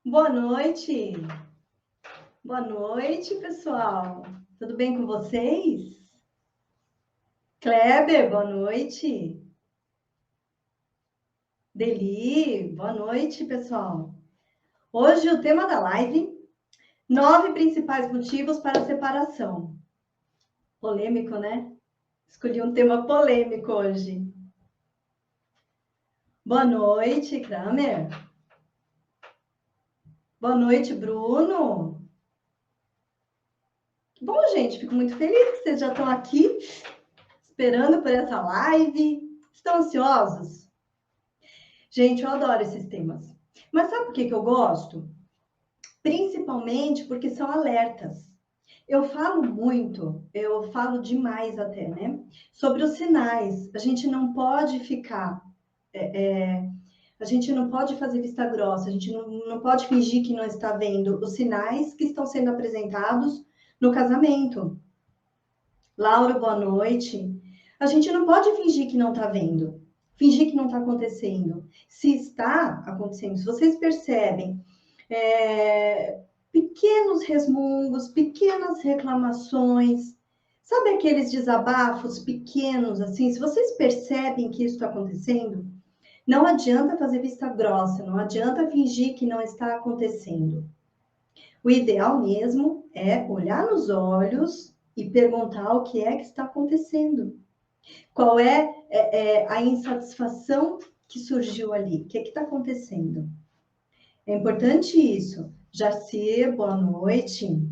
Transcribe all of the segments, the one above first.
Boa noite. Boa noite, pessoal. Tudo bem com vocês? Kleber, boa noite. Deli, boa noite, pessoal. Hoje o tema da live: 9 principais motivos para a separação. Polêmico, né? Escolhi um tema polêmico hoje. Boa noite, Kramer. Boa noite, Bruno. Bom, gente, fico muito feliz que vocês já estão aqui esperando por essa live. Estão ansiosos? Gente, eu adoro esses temas. Mas sabe por que eu gosto? Principalmente porque são alertas. Eu falo muito, eu falo demais até, né? Sobre os sinais. A gente não pode ficar. A gente não pode fazer vista grossa, a gente não pode fingir que não está vendo os sinais que estão sendo apresentados no casamento. Laura, boa noite. A gente não pode fingir que não está vendo, fingir que não está acontecendo. Se está acontecendo, se vocês percebem pequenos resmungos, pequenas reclamações, sabe aqueles desabafos pequenos, assim, se vocês percebem que isso está acontecendo, não adianta fazer vista grossa, não adianta fingir que não está acontecendo. O ideal mesmo é olhar nos olhos e perguntar o que é que está acontecendo. Qual é a insatisfação que surgiu ali? O que está acontecendo? É importante isso. Jaci, boa noite.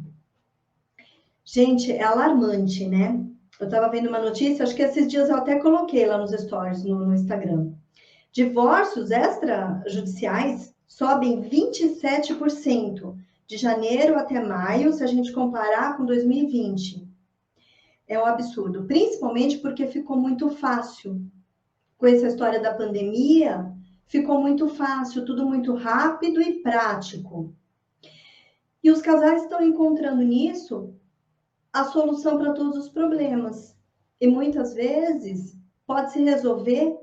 Gente, é alarmante, né? Eu estava vendo uma notícia, acho que esses dias eu até coloquei lá nos stories, no Instagram. Divórcios extrajudiciais sobem 27% de janeiro até maio, se a gente comparar com 2020. É um absurdo, principalmente porque ficou muito fácil. Com essa história da pandemia, ficou muito fácil, tudo muito rápido e prático. E os casais estão encontrando nisso a solução para todos os problemas. E muitas vezes pode se resolver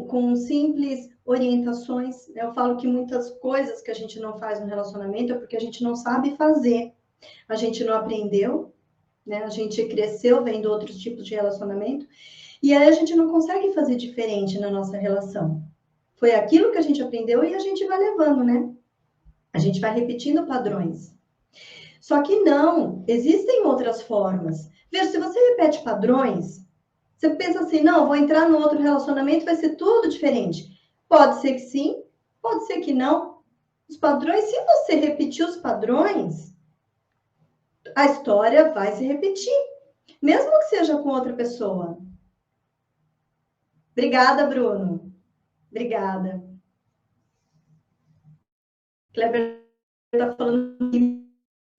com simples orientações. Eu falo que muitas coisas que a gente não faz no relacionamento é porque a gente não sabe fazer. A gente não aprendeu, né? A gente cresceu vendo outros tipos de relacionamento. E aí a gente não consegue fazer diferente na nossa relação. Foi aquilo que a gente aprendeu e a gente vai levando, né? A gente vai repetindo padrões. Só que não, existem outras formas. Veja, se você repete padrões, você pensa assim, não, vou entrar no outro relacionamento, vai ser tudo diferente. Pode ser que sim, pode ser que não. Os padrões, se você repetir os padrões, a história vai se repetir, mesmo que seja com outra pessoa. Obrigada, Bruno. Obrigada. Kleber está falando de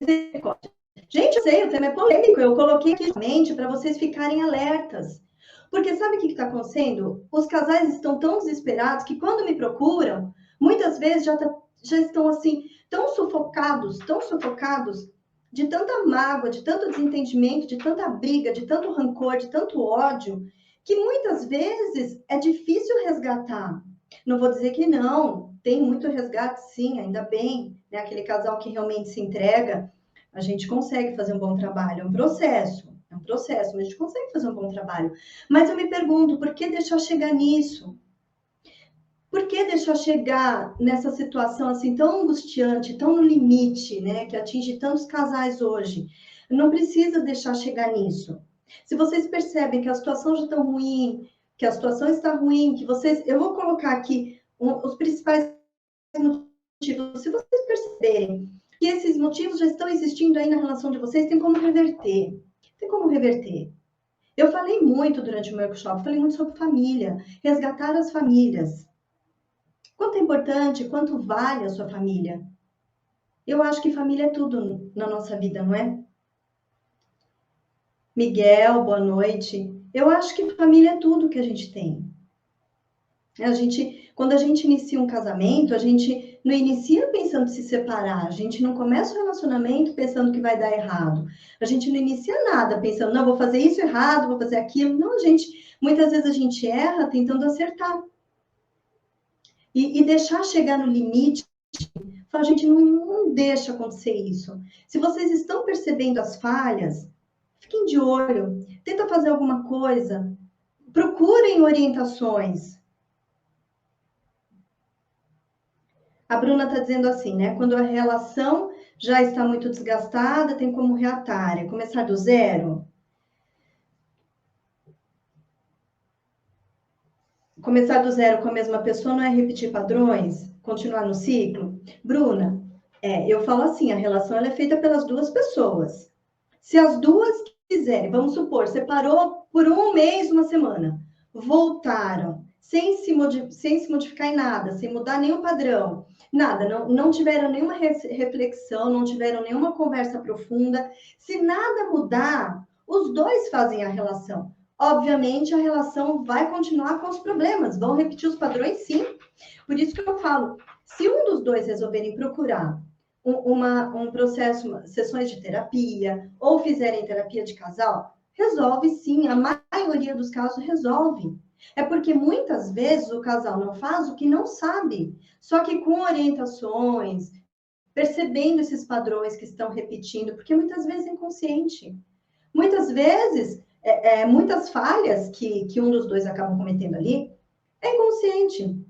misericórdia. Gente, eu sei, o tema é polêmico. Eu coloquei aqui justamente para vocês ficarem alertas. Porque sabe o que está acontecendo? Os casais estão tão desesperados que quando me procuram, muitas vezes já estão assim, tão sufocados de tanta mágoa, de tanto desentendimento, de tanta briga, de tanto rancor, de tanto ódio, que muitas vezes é difícil resgatar. Não vou dizer que não, tem muito resgate, sim, ainda bem, né? Aquele casal que realmente se entrega, a gente consegue fazer um bom trabalho, é um processo, mas a gente consegue fazer um bom trabalho. Mas eu me pergunto, por que deixar chegar nisso? Por que deixar chegar nessa situação assim tão angustiante, tão no limite, né, que atinge tantos casais hoje? Não precisa deixar chegar nisso. Se vocês percebem que a situação já está ruim, que a situação está ruim, que vocês, eu vou colocar aqui os principais motivos. Se vocês perceberem que esses motivos já estão existindo aí na relação de vocês, tem como reverter. Tem como reverter. Eu falei muito durante o meu workshop, falei muito sobre família, resgatar as famílias. Quanto é importante, quanto vale a sua família? Eu acho que família é tudo na nossa vida, não é? Miguel, boa noite. Eu acho que família é tudo que a gente tem. Quando a gente inicia um casamento, a gente não inicia pensando em se separar. A gente não começa o relacionamento pensando que vai dar errado. A gente não inicia nada pensando, não, vou fazer isso errado, vou fazer aquilo. Não, muitas vezes a gente erra tentando acertar. e deixar chegar no limite. Fala, gente, não deixa acontecer isso. Se vocês estão percebendo as falhas, fiquem de olho, tenta fazer alguma coisa, procurem orientações. A Bruna está dizendo assim, né? Quando a relação já está muito desgastada, tem como reatar, começar do zero. Começar do zero com a mesma pessoa não é repetir padrões? Continuar no ciclo? Bruna, eu falo assim, a relação ela é feita pelas duas pessoas. Se as duas quiserem, vamos supor, separou por um mês, uma semana, voltaram, sem se modificar em nada, sem mudar nenhum padrão, nada, não tiveram nenhuma reflexão, não tiveram nenhuma conversa profunda. Se nada mudar, os dois fazem a relação. Obviamente, a relação vai continuar com os problemas, vão repetir os padrões, sim. Por isso que eu falo, se um dos dois resolverem procurar um processo, sessões de terapia, ou fizerem terapia de casal, resolve sim, a maioria dos casos resolve. É porque muitas vezes o casal não faz o que não sabe, só que com orientações, percebendo esses padrões que estão repetindo, porque muitas vezes é inconsciente. Muitas vezes, muitas falhas que um dos dois acabam cometendo ali, é inconsciente.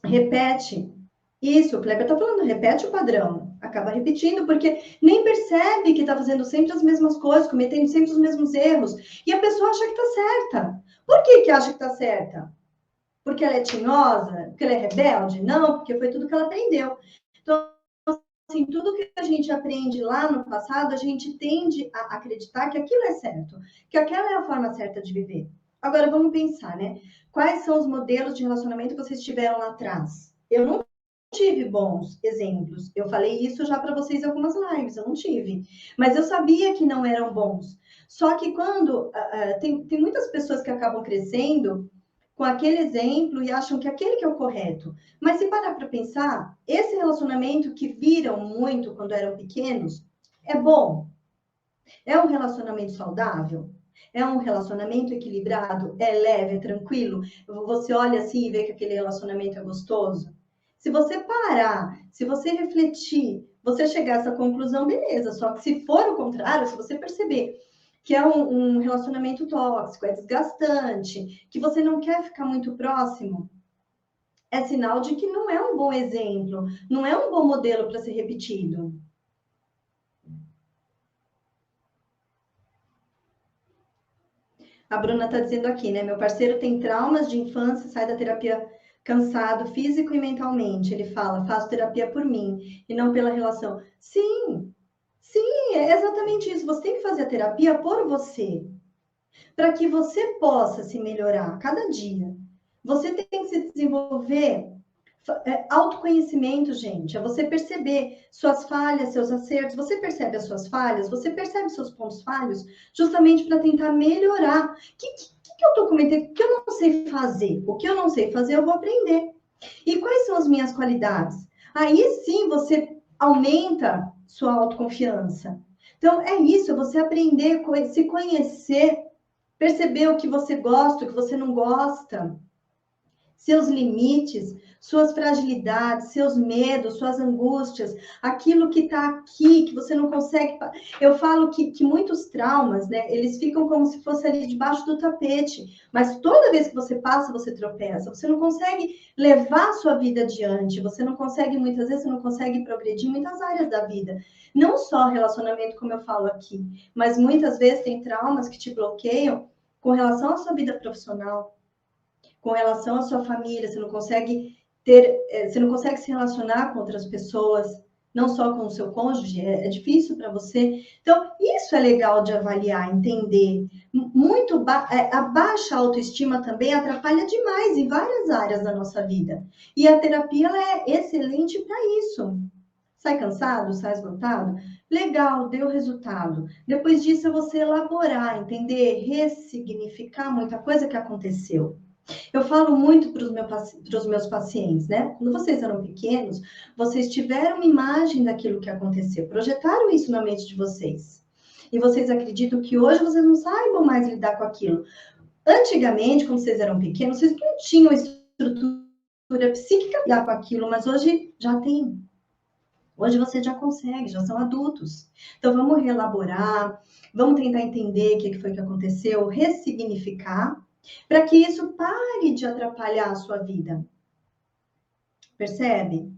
Repete. Isso, o Kleber está falando, repete o padrão. Acaba repetindo, porque nem percebe que está fazendo sempre as mesmas coisas, cometendo sempre os mesmos erros. E a pessoa acha que está certa. Por que acha que está certa? Porque ela é tinhosa? Porque ela é rebelde? Não, porque foi tudo que ela aprendeu. Então, assim, tudo que a gente aprende lá no passado, a gente tende a acreditar que aquilo é certo, que aquela é a forma certa de viver. Agora, vamos pensar, né? Quais são os modelos de relacionamento que vocês tiveram lá atrás? Eu não tive bons exemplos. Eu falei isso já para vocês em algumas lives, eu não tive. Mas eu sabia que não eram bons. Só que quando... tem muitas pessoas que acabam crescendo com aquele exemplo e acham que aquele que é o correto. Mas se parar para pensar, esse relacionamento que viram muito quando eram pequenos, é bom? É um relacionamento saudável? É um relacionamento equilibrado? É leve, é tranquilo? Você olha assim e vê que aquele relacionamento é gostoso? Se você parar, se você refletir, você chegar a essa conclusão, beleza. Só que se for o contrário, se você perceber que é um relacionamento tóxico, é desgastante, que você não quer ficar muito próximo, é sinal de que não é um bom exemplo, não é um bom modelo para ser repetido. A Bruna está dizendo aqui, né? Meu parceiro tem traumas de infância, sai da terapia cansado físico e mentalmente. Ele fala, faço terapia por mim e não pela relação. Sim, sim, é exatamente isso. Você tem que fazer a terapia por você, para que você possa se melhorar a cada dia. Você tem que se desenvolver. Autoconhecimento, gente, é você perceber suas falhas, seus acertos. Você percebe as suas falhas, você percebe seus pontos falhos, justamente para tentar melhorar. O que eu estou cometendo? O que eu não sei fazer? O que eu não sei fazer, eu vou aprender. E quais são as minhas qualidades? Aí sim você aumenta sua autoconfiança. Então, é isso, é você aprender, se conhecer, perceber o que você gosta, o que você não gosta, seus limites, suas fragilidades, seus medos, suas angústias, aquilo que está aqui, que você não consegue. Eu falo que muitos traumas, né, eles ficam como se fosse ali debaixo do tapete, mas toda vez que você passa, você tropeça, você não consegue levar a sua vida adiante, você não consegue, muitas vezes, você não consegue progredir em muitas áreas da vida. Não só relacionamento, como eu falo aqui, mas muitas vezes tem traumas que te bloqueiam com relação à sua vida profissional, com relação à sua família, você não consegue você não consegue se relacionar com outras pessoas, não só com o seu cônjuge, é difícil para você. Então, isso é legal de avaliar, entender. A baixa autoestima também atrapalha demais em várias áreas da nossa vida. E a terapia ela é excelente para isso. Sai cansado, sai esgotado? Legal, deu resultado. Depois disso, é você elaborar, entender, ressignificar muita coisa que aconteceu. Eu falo muito para os meus pacientes, né? Quando vocês eram pequenos, vocês tiveram uma imagem daquilo que aconteceu, projetaram isso na mente de vocês. E vocês acreditam que hoje vocês não saibam mais lidar com aquilo. Antigamente, quando vocês eram pequenos, vocês não tinham estrutura psíquica lidar com aquilo, mas hoje já tem. Hoje você já consegue, já são adultos. Então vamos reelaborar, vamos tentar entender o que foi que aconteceu, ressignificar, para que isso pare de atrapalhar a sua vida. Percebe?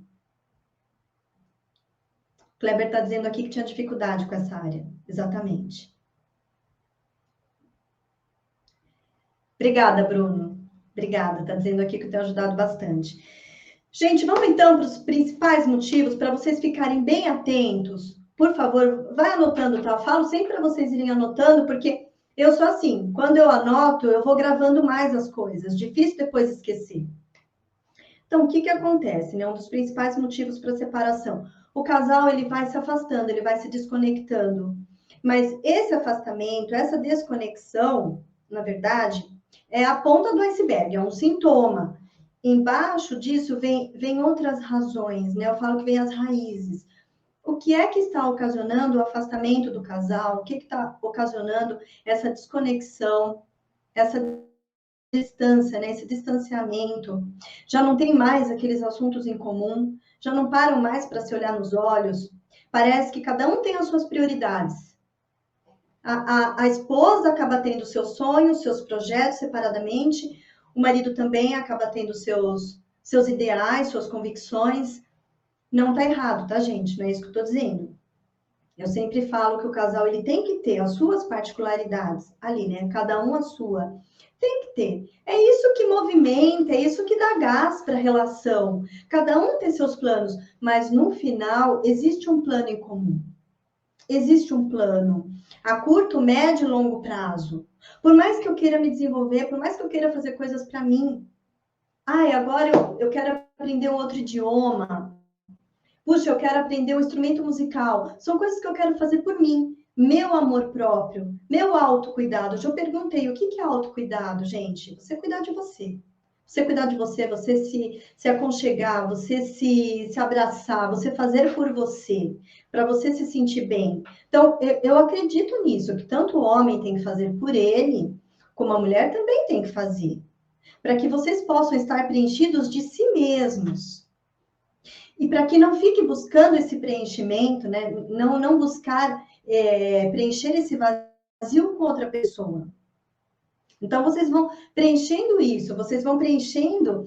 Kleber está dizendo aqui que tinha dificuldade com essa área. Exatamente. Obrigada, Bruno. Obrigada. Está dizendo aqui que eu tenho ajudado bastante. Gente, vamos então para os principais motivos, para vocês ficarem bem atentos. Por favor, vai anotando, tá? Eu falo sempre para vocês irem anotando, porque eu sou assim. Quando eu anoto, eu vou gravando mais as coisas. Difícil depois esquecer. Então, o que acontece, né? Um dos principais motivos para a separação. O casal, ele vai se afastando, ele vai se desconectando. Mas esse afastamento, essa desconexão, na verdade, é a ponta do iceberg, é um sintoma. Embaixo disso vem outras razões, né? Eu falo que vem as raízes. O que é que está ocasionando o afastamento do casal? O que está ocasionando essa desconexão, essa distância, né? Esse distanciamento? Já não tem mais aqueles assuntos em comum, já não param mais para se olhar nos olhos. Parece que cada um tem as suas prioridades. A esposa acaba tendo seus sonhos, seus projetos separadamente, o marido também acaba tendo seus ideais, suas convicções. Não está errado, tá, gente? Não é isso que eu estou dizendo. Eu sempre falo que o casal ele tem que ter as suas particularidades ali, né? Cada um a sua. Tem que ter. É isso que movimenta, é isso que dá gás para a relação. Cada um tem seus planos, mas no final existe um plano em comum. Existe um plano a curto, médio e longo prazo. Por mais que eu queira me desenvolver, por mais que eu queira fazer coisas para mim. Ai, agora eu quero aprender um outro idioma. Puxa, eu quero aprender um instrumento musical. São coisas que eu quero fazer por mim. Meu amor próprio, meu autocuidado. Eu perguntei, o que é autocuidado, gente? Você cuidar de você. Você cuidar de você, você se aconchegar, você se abraçar, você fazer por você, para você se sentir bem. Então, eu acredito nisso, que tanto o homem tem que fazer por ele, como a mulher também tem que fazer. Para que vocês possam estar preenchidos de si mesmos. E para que não fique buscando esse preenchimento, né? Não buscar preencher esse vazio com outra pessoa. Então, vocês vão preenchendo isso, vocês vão preenchendo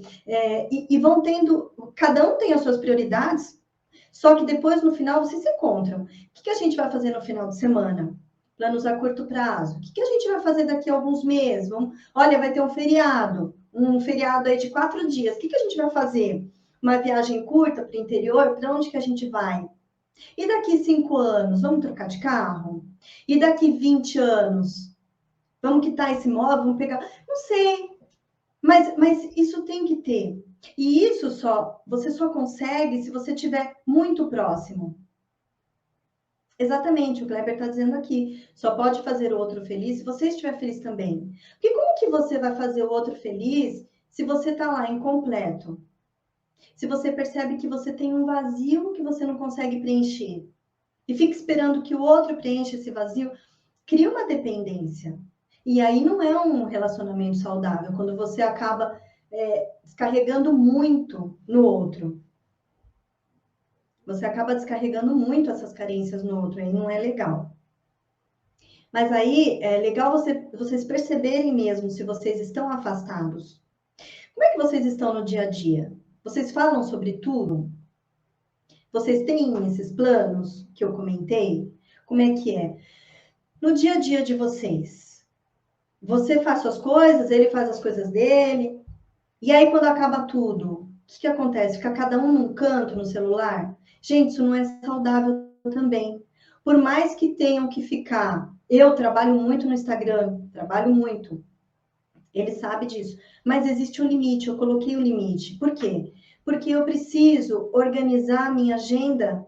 e vão tendo... Cada um tem as suas prioridades, só que depois, no final, vocês se encontram. O que a gente vai fazer no final de semana? Planos a curto prazo. O que a gente vai fazer daqui a alguns meses? Olha, vai ter um feriado aí de 4 dias. O que a gente vai fazer? Uma viagem curta para o interior? Para onde que a gente vai? E daqui 5 anos, vamos trocar de carro? E daqui 20 anos, vamos quitar esse imóvel, vamos pegar... Não sei, mas isso tem que ter. E isso você só consegue se você estiver muito próximo. Exatamente, o Kleber está dizendo aqui. Só pode fazer o outro feliz se você estiver feliz também. Porque como que você vai fazer o outro feliz se você está lá incompleto? Se você percebe que você tem um vazio que você não consegue preencher e fica esperando que o outro preencha esse vazio, cria uma dependência. E aí não é um relacionamento saudável, quando você acaba descarregando muito no outro. Você acaba descarregando muito essas carências no outro, aí não é legal. Mas aí é legal vocês perceberem mesmo se vocês estão afastados. Como é que vocês estão no dia a dia? Vocês falam sobre tudo? Vocês têm esses planos que eu comentei? Como é que é? No dia a dia de vocês, você faz suas coisas, ele faz as coisas dele, e aí quando acaba tudo, o que acontece? Fica cada um num canto no celular? Gente, isso não é saudável também. Por mais que tenham que ficar, eu trabalho muito no Instagram, trabalho muito, ele sabe disso, mas existe um limite, eu coloquei o limite. Por quê? Porque eu preciso organizar a minha agenda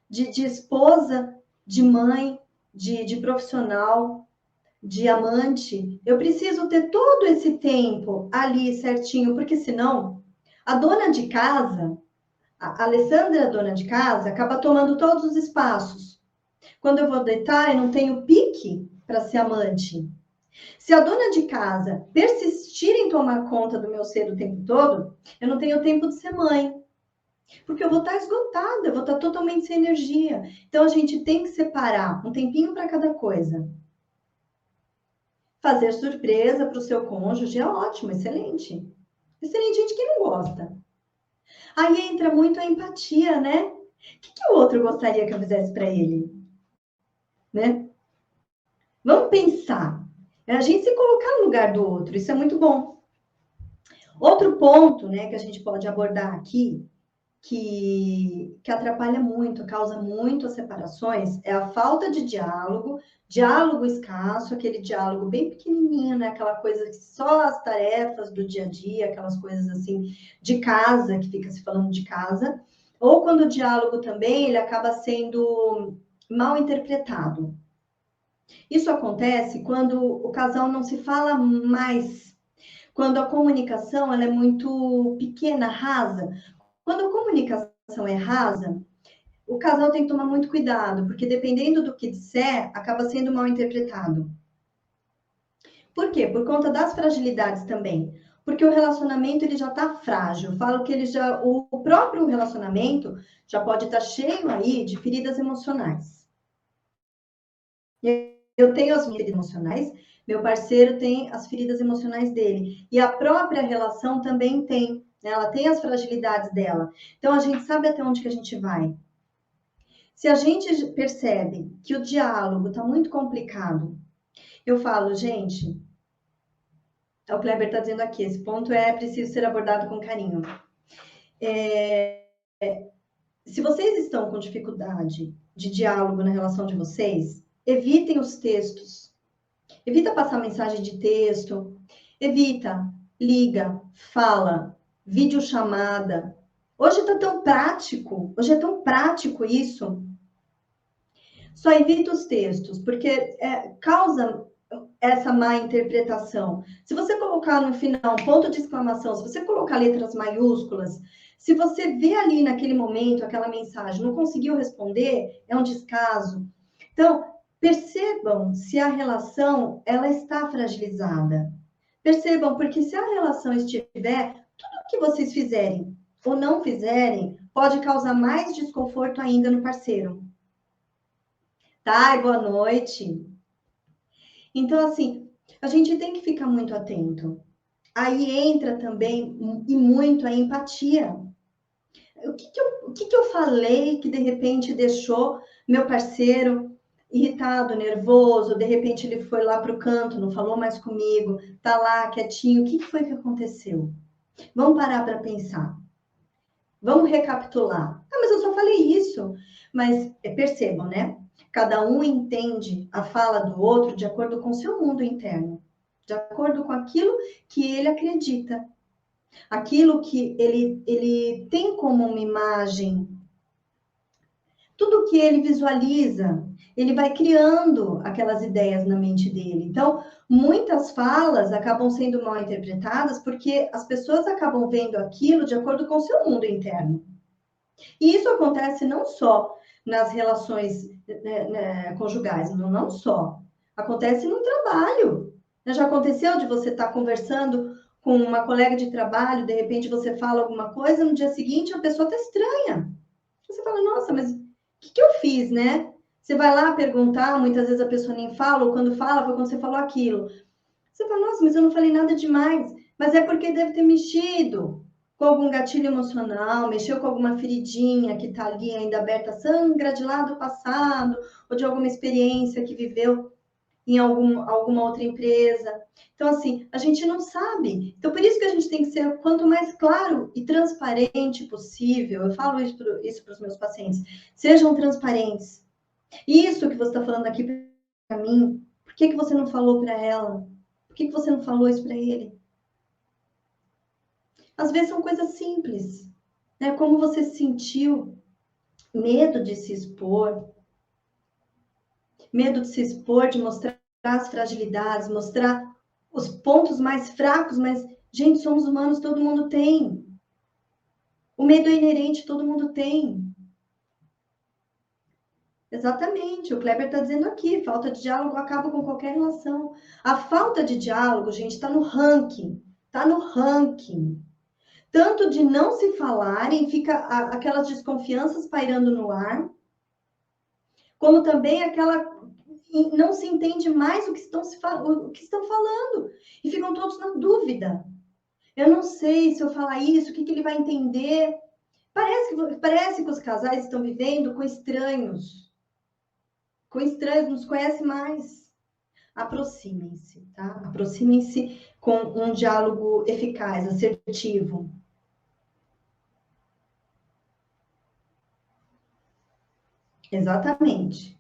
de esposa, de mãe, de profissional, de amante. Eu preciso ter todo esse tempo ali certinho, porque senão a dona de casa, a Alessandra, a dona de casa, acaba tomando todos os espaços. Quando eu vou deitar, eu não tenho pique para ser amante. Se a dona de casa persistir em tomar conta do meu ser o tempo todo, eu não tenho tempo de ser mãe. Porque eu vou estar esgotada, eu vou estar totalmente sem energia. Então, a gente tem que separar um tempinho para cada coisa. Fazer surpresa para o seu cônjuge é ótimo, excelente. Excelente, gente que não gosta. Aí entra muito a empatia, né? O que o outro gostaria que eu fizesse para ele? Né? Vamos pensar. É a gente se colocar no lugar do outro, isso é muito bom. Outro ponto, né, que a gente pode abordar aqui, que atrapalha muito, causa muito as separações, é a falta de diálogo, diálogo escasso, aquele diálogo bem pequenininho, né? Aquela coisa que só as tarefas do dia a dia, aquelas coisas assim de casa, que fica se falando de casa, ou quando o diálogo também ele acaba sendo mal interpretado. Isso acontece quando o casal não se fala mais, quando a comunicação ela é muito pequena, rasa. Quando a comunicação é rasa, o casal tem que tomar muito cuidado, porque dependendo do que disser, acaba sendo mal interpretado. Por quê? Por conta das fragilidades também. Porque o relacionamento ele já está frágil. Eu falo que ele já, o próprio relacionamento já pode estar cheio aí de feridas emocionais. Eu tenho as minhas feridas emocionais, meu parceiro tem as feridas emocionais dele. E a própria relação também tem, né? Ela tem as fragilidades dela. Então a gente sabe até onde que a gente vai. Se a gente percebe que o diálogo está muito complicado, eu falo, gente, o Kleber está dizendo aqui, esse ponto é preciso ser abordado com carinho. Se vocês estão com dificuldade de diálogo na relação de vocês, evitem os textos. Evita passar mensagem de texto, evita, liga, fala, videochamada. Hoje está tão prático, hoje é tão prático isso. Só evita os textos, porque causa essa má interpretação. Se você colocar no final um ponto de exclamação, se você colocar letras maiúsculas, se você vê ali naquele momento aquela mensagem, não conseguiu responder, é um descaso. Então, percebam se a relação ela está fragilizada. Percebam, porque se a relação estiver, tudo que vocês fizerem ou não fizerem pode causar mais desconforto ainda no parceiro. Tá? E boa noite. Então, assim, a gente tem que ficar muito atento. Aí entra também e muito a empatia. O que eu falei que de repente deixou meu parceiro irritado, nervoso, de repente ele foi lá para o canto, não falou mais comigo, tá lá quietinho, o que foi que aconteceu? Vamos parar para pensar. Vamos recapitular. Ah, mas eu só falei isso. Mas percebam, né? Cada um entende a fala do outro de acordo com o seu mundo interno, de acordo com aquilo que ele acredita, aquilo que ele tem como uma imagem, tudo que ele visualiza, ele vai criando aquelas ideias na mente dele. Então, muitas falas acabam sendo mal interpretadas porque as pessoas acabam vendo aquilo de acordo com o seu mundo interno. E isso acontece não só nas relações conjugais, não só. Acontece no trabalho. Já aconteceu de você estar conversando com uma colega de trabalho, de repente você fala alguma coisa, no dia seguinte a pessoa está estranha. Você fala, nossa, mas o que eu fiz, né? Você vai lá perguntar, muitas vezes a pessoa nem fala, ou quando fala, foi quando você falou aquilo. Você fala, nossa, mas eu não falei nada demais. Mas é porque deve ter mexido com algum gatilho emocional, mexeu com alguma feridinha que está ali ainda aberta, sangra de lá do passado, ou de alguma experiência que viveu em alguma outra empresa. Então, assim, a gente não sabe. Então, por isso que a gente tem que ser quanto mais claro e transparente possível. Eu falo isso para os meus pacientes. Sejam transparentes. Isso que você está falando aqui para mim, por que você não falou para ela? Por que você não falou isso para ele? Às vezes são coisas simples, né? Como você se sentiu, medo de se expor, de mostrar as fragilidades, mostrar os pontos mais fracos, mas, gente, somos humanos, todo mundo tem. O medo é inerente, todo mundo tem. Exatamente, o Kleber está dizendo aqui, falta de diálogo acaba com qualquer relação. A falta de diálogo, gente, está no ranking. Está no ranking. Tanto de não se falarem, fica aquelas desconfianças pairando no ar, como também aquela não se entende mais o que estão falando e ficam todos na dúvida. Eu não sei se eu falar isso, o que ele vai entender. Parece que os casais estão vivendo com estranhos, nos conhecem mais. Aproximem-se, tá? Aproximem-se com um diálogo eficaz, assertivo. Exatamente.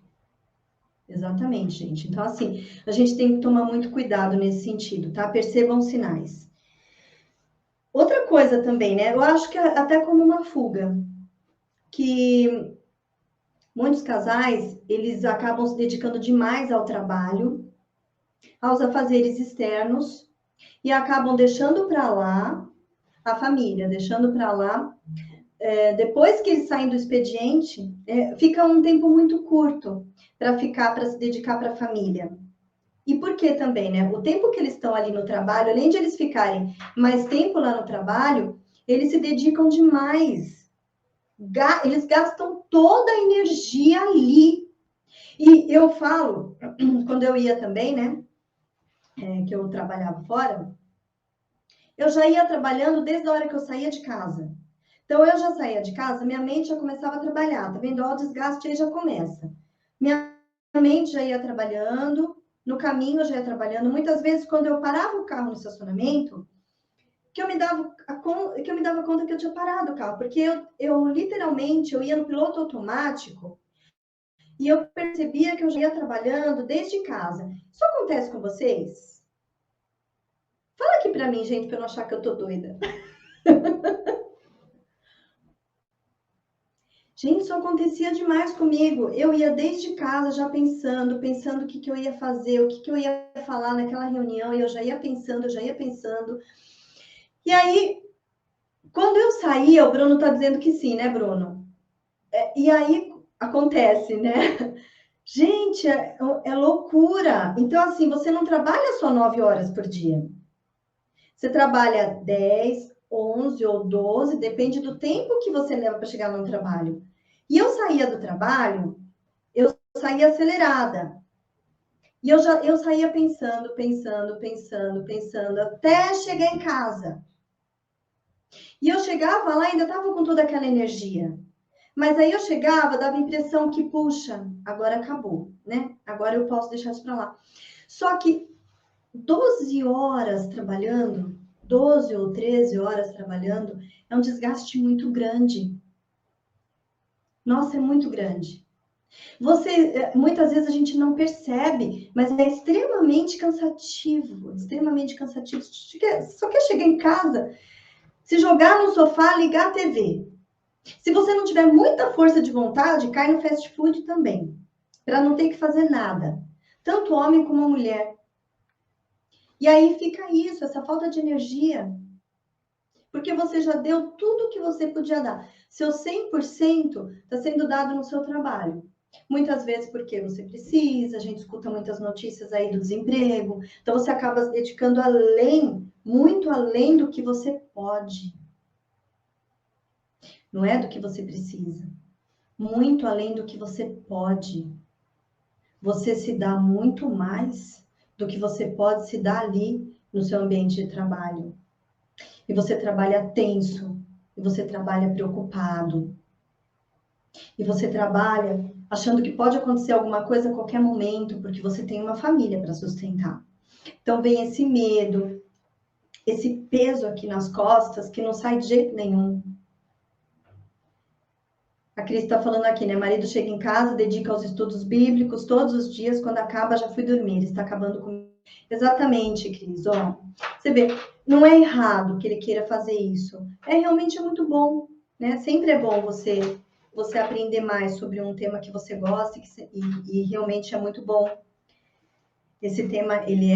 Exatamente, gente. Então, assim, a gente tem que tomar muito cuidado nesse sentido, tá? Percebam os sinais. Outra coisa também, né? Eu acho que até como uma fuga, que muitos casais, eles acabam se dedicando demais ao trabalho, aos afazeres externos, e acabam deixando para lá a família, deixando para lá. Depois que eles saem do expediente, fica um tempo muito curto para se dedicar para a família. E por que também, né? O tempo que eles estão ali no trabalho, além de eles ficarem mais tempo lá no trabalho, eles se dedicam demais. Eles gastam toda a energia ali. E eu falo, quando eu ia também, né? Que eu trabalhava fora, eu já ia trabalhando desde a hora que eu saía de casa. Então, eu já saía de casa, minha mente já começava a trabalhar, tá vendo? Ó, o desgaste aí já começa. Minha mente já ia trabalhando, no caminho eu já ia trabalhando. Muitas vezes, quando eu parava o carro no estacionamento, que eu me dava conta que eu tinha parado o carro, porque eu literalmente, eu ia no piloto automático e eu percebia que eu já ia trabalhando desde casa. Isso acontece com vocês? Fala aqui pra mim, gente, pra eu não achar que eu tô doida. Gente, isso acontecia demais comigo. Eu ia desde casa já pensando o que eu ia fazer, o que eu ia falar naquela reunião, e eu já ia pensando, eu já ia pensando. E aí, quando eu saía, o Bruno tá dizendo que sim, né, Bruno? E aí acontece, né? Gente, é loucura. Então, assim, você não trabalha só 9 horas por dia. Você trabalha 10, 11 ou 12, depende do tempo que você leva para chegar no trabalho. E eu saía do trabalho, eu saía acelerada. E eu saía pensando, até chegar em casa. E eu chegava lá e ainda estava com toda aquela energia. Mas aí eu chegava, dava a impressão que, puxa, agora acabou, né? Agora eu posso deixar isso para lá. Só que 12 horas trabalhando, 12 ou 13 horas trabalhando, é um desgaste muito grande. Nossa, é muito grande. Muitas vezes a gente não percebe, mas é extremamente cansativo, extremamente cansativo. Só quer chegar em casa, se jogar no sofá, ligar a TV. Se você não tiver muita força de vontade, cai no fast food também, para não ter que fazer nada. Tanto homem como mulher. E aí fica isso, essa falta de energia. Porque você já deu tudo que você podia dar. Seu 100% está sendo dado no seu trabalho. Muitas vezes porque você precisa, a gente escuta muitas notícias aí do desemprego. Então você acaba se dedicando além, muito além do que você pode. Não é do que você precisa. Muito além do que você pode. Você se dá muito mais do que você pode se dar ali no seu ambiente de trabalho. E você trabalha tenso, e você trabalha preocupado, e você trabalha achando que pode acontecer alguma coisa a qualquer momento, porque você tem uma família para sustentar. Então vem esse medo, esse peso aqui nas costas que não sai de jeito nenhum. A Cris está falando aqui, né? Marido chega em casa, dedica aos estudos bíblicos todos os dias, quando acaba já fui dormir, está acabando comigo. Exatamente, Cris. Ó, você vê, não é errado que ele queira fazer isso. Realmente muito bom, né? Sempre é bom você aprender mais sobre um tema que você gosta e realmente é muito bom. Esse tema, ele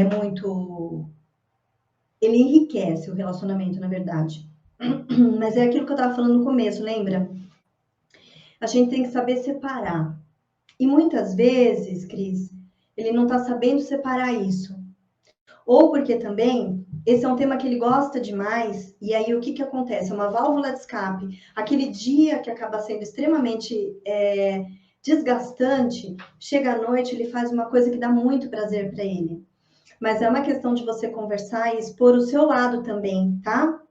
enriquece o relacionamento, na verdade. Mas é aquilo que eu estava falando no começo, lembra? A gente tem que saber separar E muitas vezes, Cris, ele não está sabendo separar isso. Ou porque também esse é um tema que ele gosta demais, e aí o que acontece? É uma válvula de escape. Aquele dia que acaba sendo extremamente desgastante, chega à noite, ele faz uma coisa que dá muito prazer para ele. Mas é uma questão de você conversar e expor o seu lado também, tá?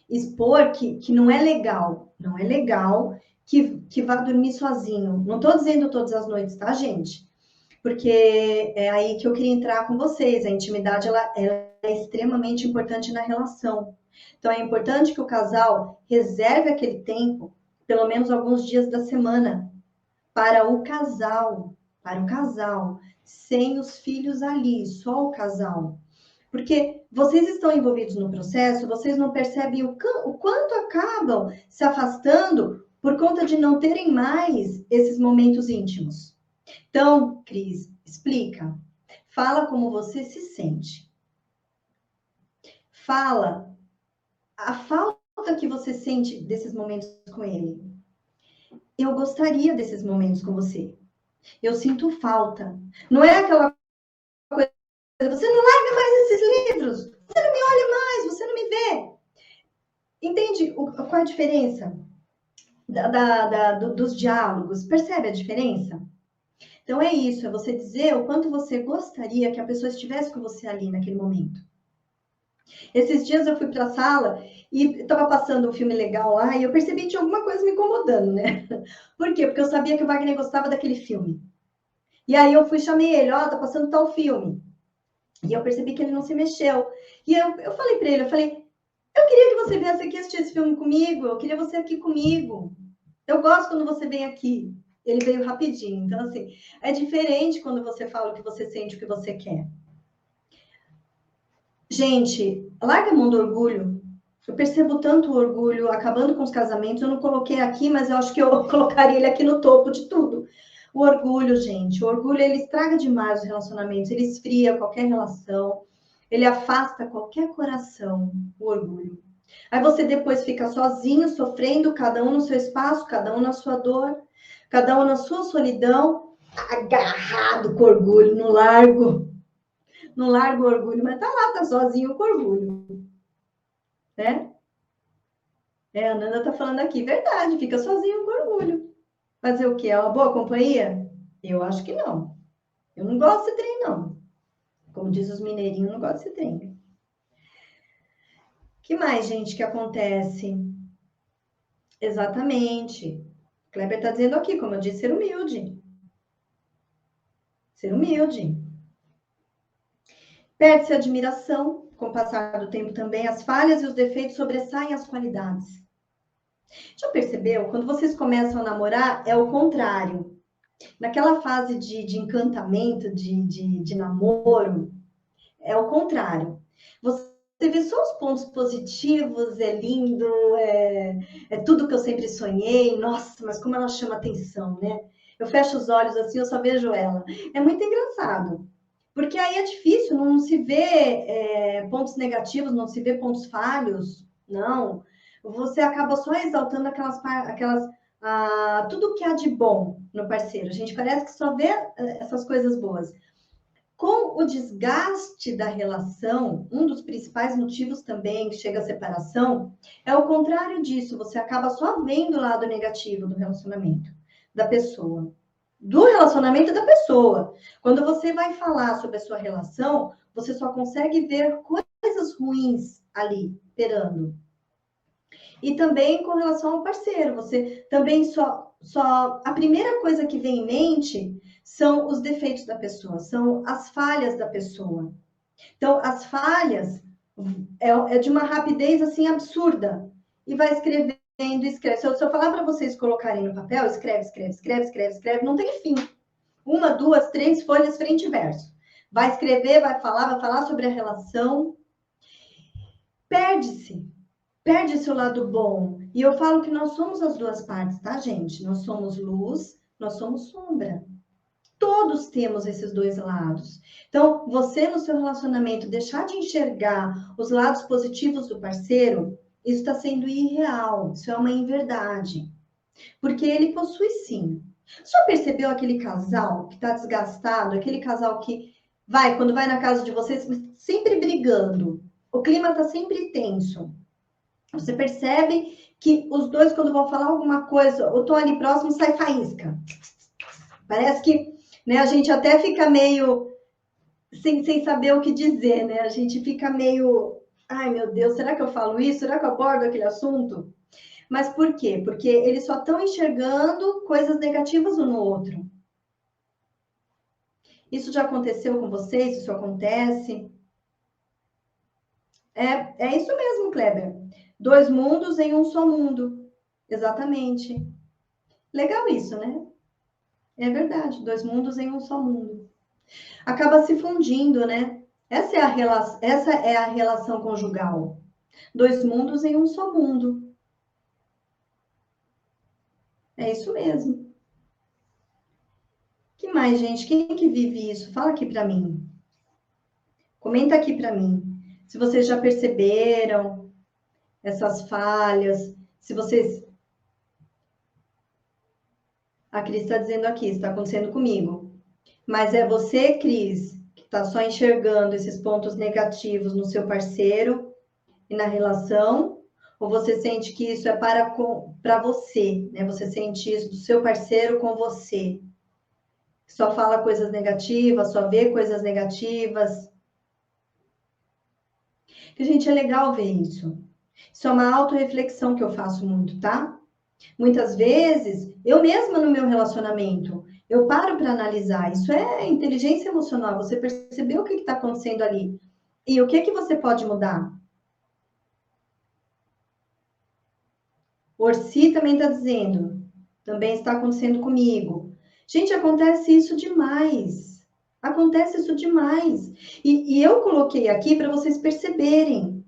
Expor que não é legal, não é legal que vá dormir sozinho. Não estou dizendo todas as noites, tá, gente? Porque é aí que eu queria entrar com vocês. A intimidade ela é extremamente importante na relação. Então é importante que o casal reserve aquele tempo, pelo menos alguns dias da semana, para o casal, sem os filhos ali, só o casal. Porque vocês estão envolvidos no processo, vocês não percebem o quanto acabam se afastando por conta de não terem mais esses momentos íntimos. Então, Cris, explica. Fala como você se sente. Fala a falta que você sente desses momentos com ele. Eu gostaria desses momentos com você. Eu sinto falta. Não é aquela coisa, você não larga mais esses livros, você não me olha mais, você não me vê. Entende qual é a diferença dos diálogos? Percebe a diferença? Então é isso, é você dizer o quanto você gostaria que a pessoa estivesse com você ali naquele momento. Esses dias eu fui para a sala e estava passando um filme legal lá e eu percebi que tinha alguma coisa me incomodando, né? Por quê? Porque eu sabia que o Wagner gostava daquele filme. E aí eu fui, chamei ele, ó, tá passando tal filme. E eu percebi que ele não se mexeu. E eu falei para ele, eu falei, eu queria que você viesse aqui assistir esse filme comigo, eu queria você aqui comigo. Eu gosto quando você vem aqui. Ele veio rapidinho. Então, assim, é diferente quando você fala o que você sente, o que você quer. Gente, larga a mão do orgulho. Eu percebo tanto o orgulho acabando com os casamentos. Eu não coloquei aqui, mas eu acho que eu colocaria ele aqui no topo de tudo. O orgulho, gente. O orgulho, ele estraga demais os relacionamentos. Ele esfria qualquer relação. Ele afasta qualquer coração, o orgulho. Aí você depois fica sozinho, sofrendo, cada um no seu espaço, cada um na sua dor, cada um na sua solidão, agarrado com orgulho, no largo. No largo o orgulho, mas tá lá, tá sozinho com orgulho, né? A Nanda tá falando aqui, verdade, fica sozinho com orgulho. Fazer o quê? É uma boa companhia? Eu acho que não. Eu não gosto de trem, não. Como diz os mineirinhos, não gosto de trem. Que mais, gente, que acontece? Exatamente. Kleber tá dizendo aqui, como eu disse, ser humilde. Ser humilde. Perde-se a admiração, com o passar do tempo também, as falhas e os defeitos sobressaem as qualidades. Já percebeu? Quando vocês começam a namorar, é o contrário. Naquela fase de encantamento, de namoro, é o contrário. Você vê só os pontos positivos, é lindo, é tudo que eu sempre sonhei. Nossa, mas como ela chama atenção, né? Eu fecho os olhos assim, eu só vejo ela. É muito engraçado. Porque aí é difícil, não se vê pontos negativos, não se vê pontos falhos, não. Você acaba só exaltando tudo que há de bom no parceiro. A gente parece que só vê essas coisas boas. Com o desgaste da relação, um dos principais motivos também que chega à separação é o contrário disso. Você acaba só vendo o lado negativo do relacionamento da pessoa. Do relacionamento da pessoa. Quando você vai falar sobre a sua relação, você só consegue ver coisas ruins ali, perando. E também com relação ao parceiro, você também a primeira coisa que vem em mente são os defeitos da pessoa, são as falhas da pessoa. Então, as falhas é de uma rapidez assim absurda. E vai escrevendo, escreve. Se eu falar para vocês colocarem no papel, escreve, não tem fim. 1, 2, 3 folhas frente e verso. Vai escrever, vai falar sobre a relação. Perde seu lado bom. E eu falo que nós somos as duas partes, tá, gente? Nós somos luz, nós somos sombra. Todos temos esses dois lados. Então, você no seu relacionamento deixar de enxergar os lados positivos do parceiro, isso está sendo irreal, isso é uma inverdade. Porque ele possui sim Só percebeu aquele casal que está desgastado, aquele casal que vai, quando vai na casa de vocês, sempre brigando. O clima está sempre tenso. Você percebe que os dois, quando vão falar alguma coisa, o tom ali próximo sai faísca. Parece que, né, a gente até fica meio sem saber o que dizer, né? A gente fica meio, ai meu Deus, será que eu falo isso? Será que eu abordo aquele assunto? Mas por quê? Porque eles só estão enxergando coisas negativas um no outro. Isso já aconteceu com vocês? Isso acontece? É isso mesmo, Kleber. Dois mundos em um só mundo. Exatamente. Legal isso, né? É verdade. Dois mundos em um só mundo. Acaba se fundindo, né? Essa é a relação conjugal. Dois mundos em um só mundo. É isso mesmo. Que mais, gente? Quem que vive isso? Fala aqui para mim. Comenta aqui para mim. Se vocês já perceberam essas falhas, se vocês... A Cris está dizendo aqui, está acontecendo comigo. Mas é você, Cris, que está só enxergando esses pontos negativos no seu parceiro e na relação, ou você sente que isso é para você, né? Você sente isso do seu parceiro com você. Só fala coisas negativas, só vê coisas negativas. Que, gente, é legal ver isso. Isso é uma autorreflexão que eu faço muito, tá? Muitas vezes, eu mesma no meu relacionamento, eu paro para analisar. Isso é inteligência emocional. Você percebeu o que está acontecendo ali? E o que que você pode mudar? Orsi também está dizendo, também está acontecendo comigo. Gente, acontece isso demais. Acontece isso demais. E eu coloquei aqui para vocês perceberem.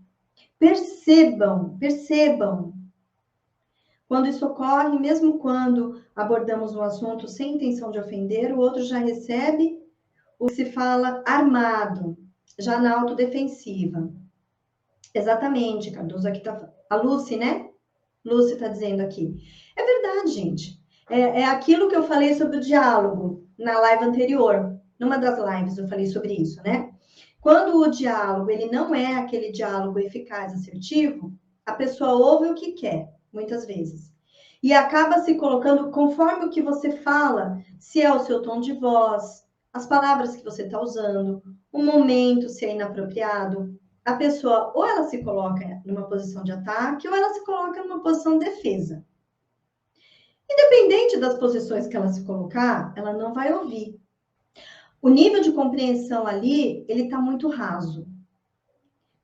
Percebam, percebam. Quando isso ocorre, mesmo quando abordamos um assunto sem intenção de ofender, o outro já recebe o que se fala armado, já na autodefensiva. Exatamente, Cardoso, aqui tá a Lucy, né? Lucy está dizendo aqui. É verdade, gente. É aquilo que eu falei sobre o diálogo na live anterior. Numa das lives eu falei sobre isso, né? Quando o diálogo ele não é aquele diálogo eficaz, assertivo, a pessoa ouve o que quer, muitas vezes. E acaba se colocando conforme o que você fala, se é o seu tom de voz, as palavras que você está usando, o momento, se é inapropriado. A pessoa, ou ela se coloca numa posição de ataque, ou ela se coloca numa posição de defesa. Independente das posições que ela se colocar, ela não vai ouvir. O nível de compreensão ali, ele está muito raso.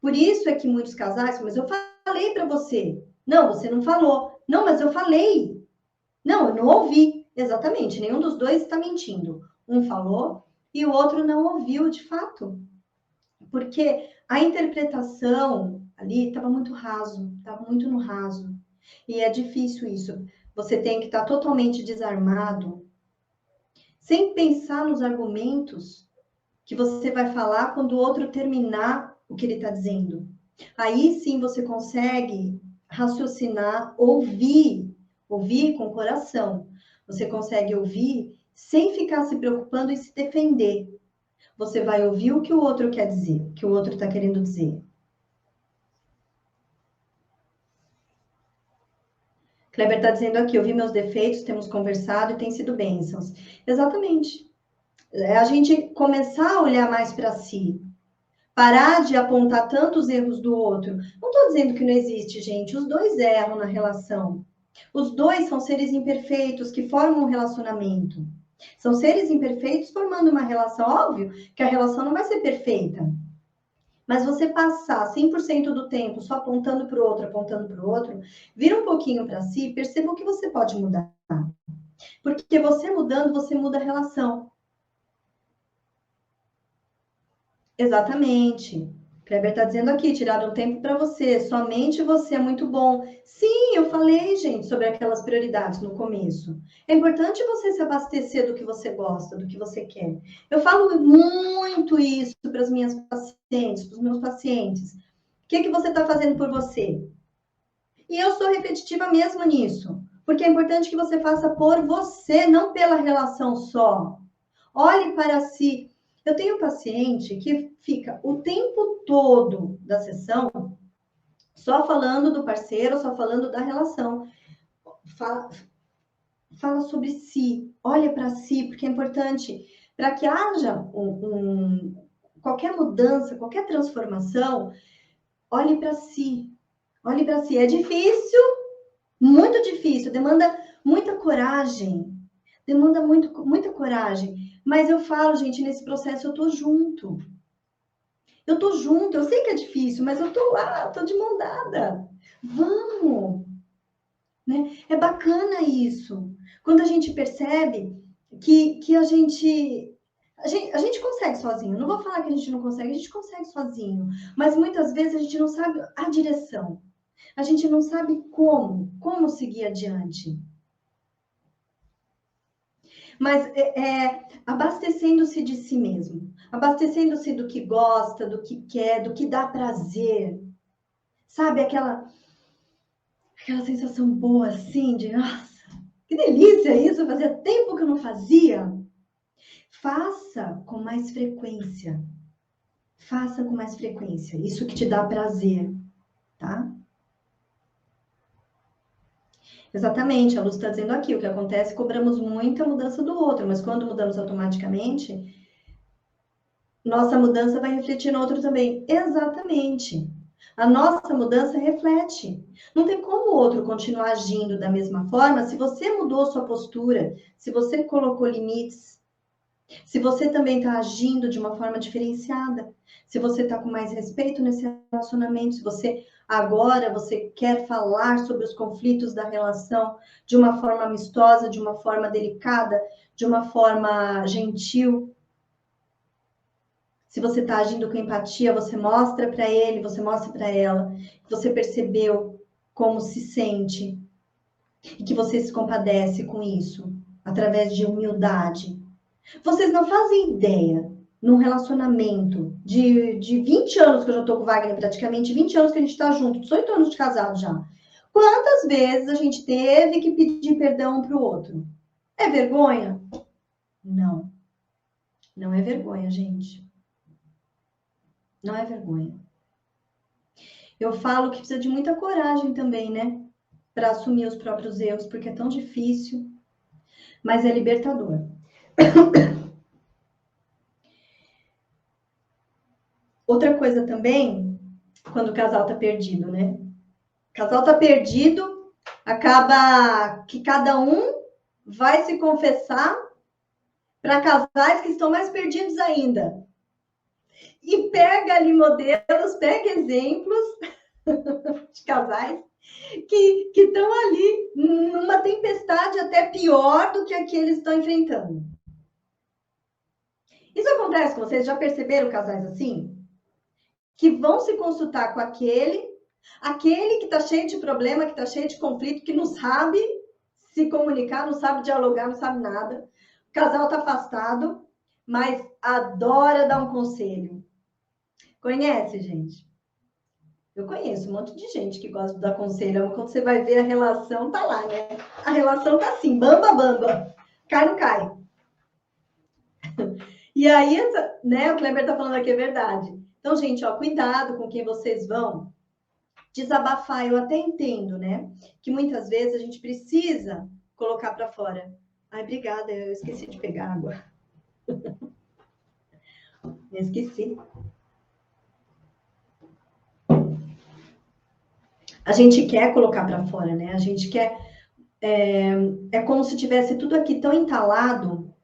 Por isso é que muitos casais, mas eu falei para você. Não, você não falou. Não, mas eu falei. Não, eu não ouvi. Exatamente, nenhum dos dois está mentindo. Um falou e o outro não ouviu de fato. Porque a interpretação ali estava muito raso, estava muito no raso. E é difícil isso. Você tem que estar totalmente desarmado, sem pensar nos argumentos que você vai falar quando o outro terminar o que ele está dizendo. Aí sim você consegue raciocinar, ouvir com o coração. Você consegue ouvir sem ficar se preocupando em se defender. Você vai ouvir o que o outro quer dizer, o que o outro está querendo dizer. Kleber está dizendo aqui, eu vi meus defeitos, temos conversado e tem sido bênçãos. Exatamente. É a gente começar a olhar mais para si, parar de apontar tantos erros do outro. Não estou dizendo que não existe, gente. Os dois erram na relação. Os dois são seres imperfeitos que formam um relacionamento. São seres imperfeitos formando uma relação. Óbvio que a relação não vai ser perfeita. Mas você passar 100% do tempo só apontando para o outro, vira um pouquinho para si e perceba o que você pode mudar. Porque você mudando, você muda a relação. Exatamente. Kleber está dizendo aqui, tiraram um tempo para você, somente você é muito bom. Sim, eu falei, gente, sobre aquelas prioridades no começo. É importante você se abastecer do que você gosta, do que você quer. Eu falo muito isso para as minhas pacientes, para os meus pacientes. O que você está fazendo por você? E eu sou repetitiva mesmo nisso. Porque é importante que você faça por você, não pela relação só. Olhe para si. Eu tenho um paciente que fica o tempo todo da sessão só falando do parceiro, só falando da relação. Fala sobre si, olha para si, porque é importante para que haja qualquer mudança, qualquer transformação, olhe para si. Olhe para si. É difícil, muito difícil, demanda muita coragem. Demanda muita coragem. Mas eu falo, gente, nesse processo eu tô junto. Eu tô junto, eu sei que é difícil, mas eu tô lá, tô de mão dada. Vamos! Né? É bacana isso. Quando a gente percebe que a gente consegue sozinho. Não vou falar que a gente não consegue, a gente consegue sozinho. Mas muitas vezes a gente não sabe a direção. A gente não sabe como seguir adiante. Mas abastecendo-se de si mesmo. Abastecendo-se do que gosta, do que quer, do que dá prazer. Sabe, aquela sensação boa assim de, nossa, que delícia isso, fazia tempo que eu não fazia. Faça com mais frequência. Faça com mais frequência. Isso que te dá prazer, tá? Exatamente, a Luz está dizendo aqui, o que acontece, cobramos muita mudança do outro, mas quando mudamos automaticamente, nossa mudança vai refletir no outro também. Exatamente. A nossa mudança reflete. Não tem como o outro continuar agindo da mesma forma se você mudou sua postura, se você colocou limites, se você também está agindo de uma forma diferenciada, se você está com mais respeito nesse relacionamento, se você agora você quer falar sobre os conflitos da relação de uma forma amistosa, de uma forma delicada, de uma forma gentil. Se você está agindo com empatia, você mostra para ele, você mostra para ela que você percebeu como se sente e que você se compadece com isso através de humildade. Vocês não fazem ideia, num relacionamento de 20 anos que eu já tô com o Wagner, praticamente 20 anos que a gente tá junto, 18 anos de casado já. Quantas vezes a gente teve que pedir perdão um pro outro? É vergonha? Não. Não é vergonha, gente. Não é vergonha. Eu falo que precisa de muita coragem também, né? Para assumir os próprios erros, porque é tão difícil, mas é libertador. Outra coisa também, quando o casal tá perdido, né? O casal tá perdido, acaba que cada um vai se confessar para casais que estão mais perdidos ainda. E pega ali modelos, pega exemplos de casais que estão ali numa tempestade até pior do que a que eles estão enfrentando. Isso acontece com vocês? Já perceberam casais assim? Que vão se consultar com aquele que está cheio de problema, que está cheio de conflito, que não sabe se comunicar, não sabe dialogar, não sabe nada. O casal está afastado, mas adora dar um conselho. Conhece, gente? Eu conheço um monte de gente que gosta de dar conselho. Quando você vai ver a relação, tá lá, né? A relação tá assim, bamba, bamba. Cai, não cai. E aí, né, o Kleber tá falando aqui é verdade. Então, gente, ó, cuidado com quem vocês vão desabafar. Eu até entendo, né? Que muitas vezes a gente precisa colocar para fora. Ai, obrigada, eu esqueci de pegar água. Eu esqueci. A gente quer colocar para fora, né? A gente quer. É como se tivesse tudo aqui tão entalado,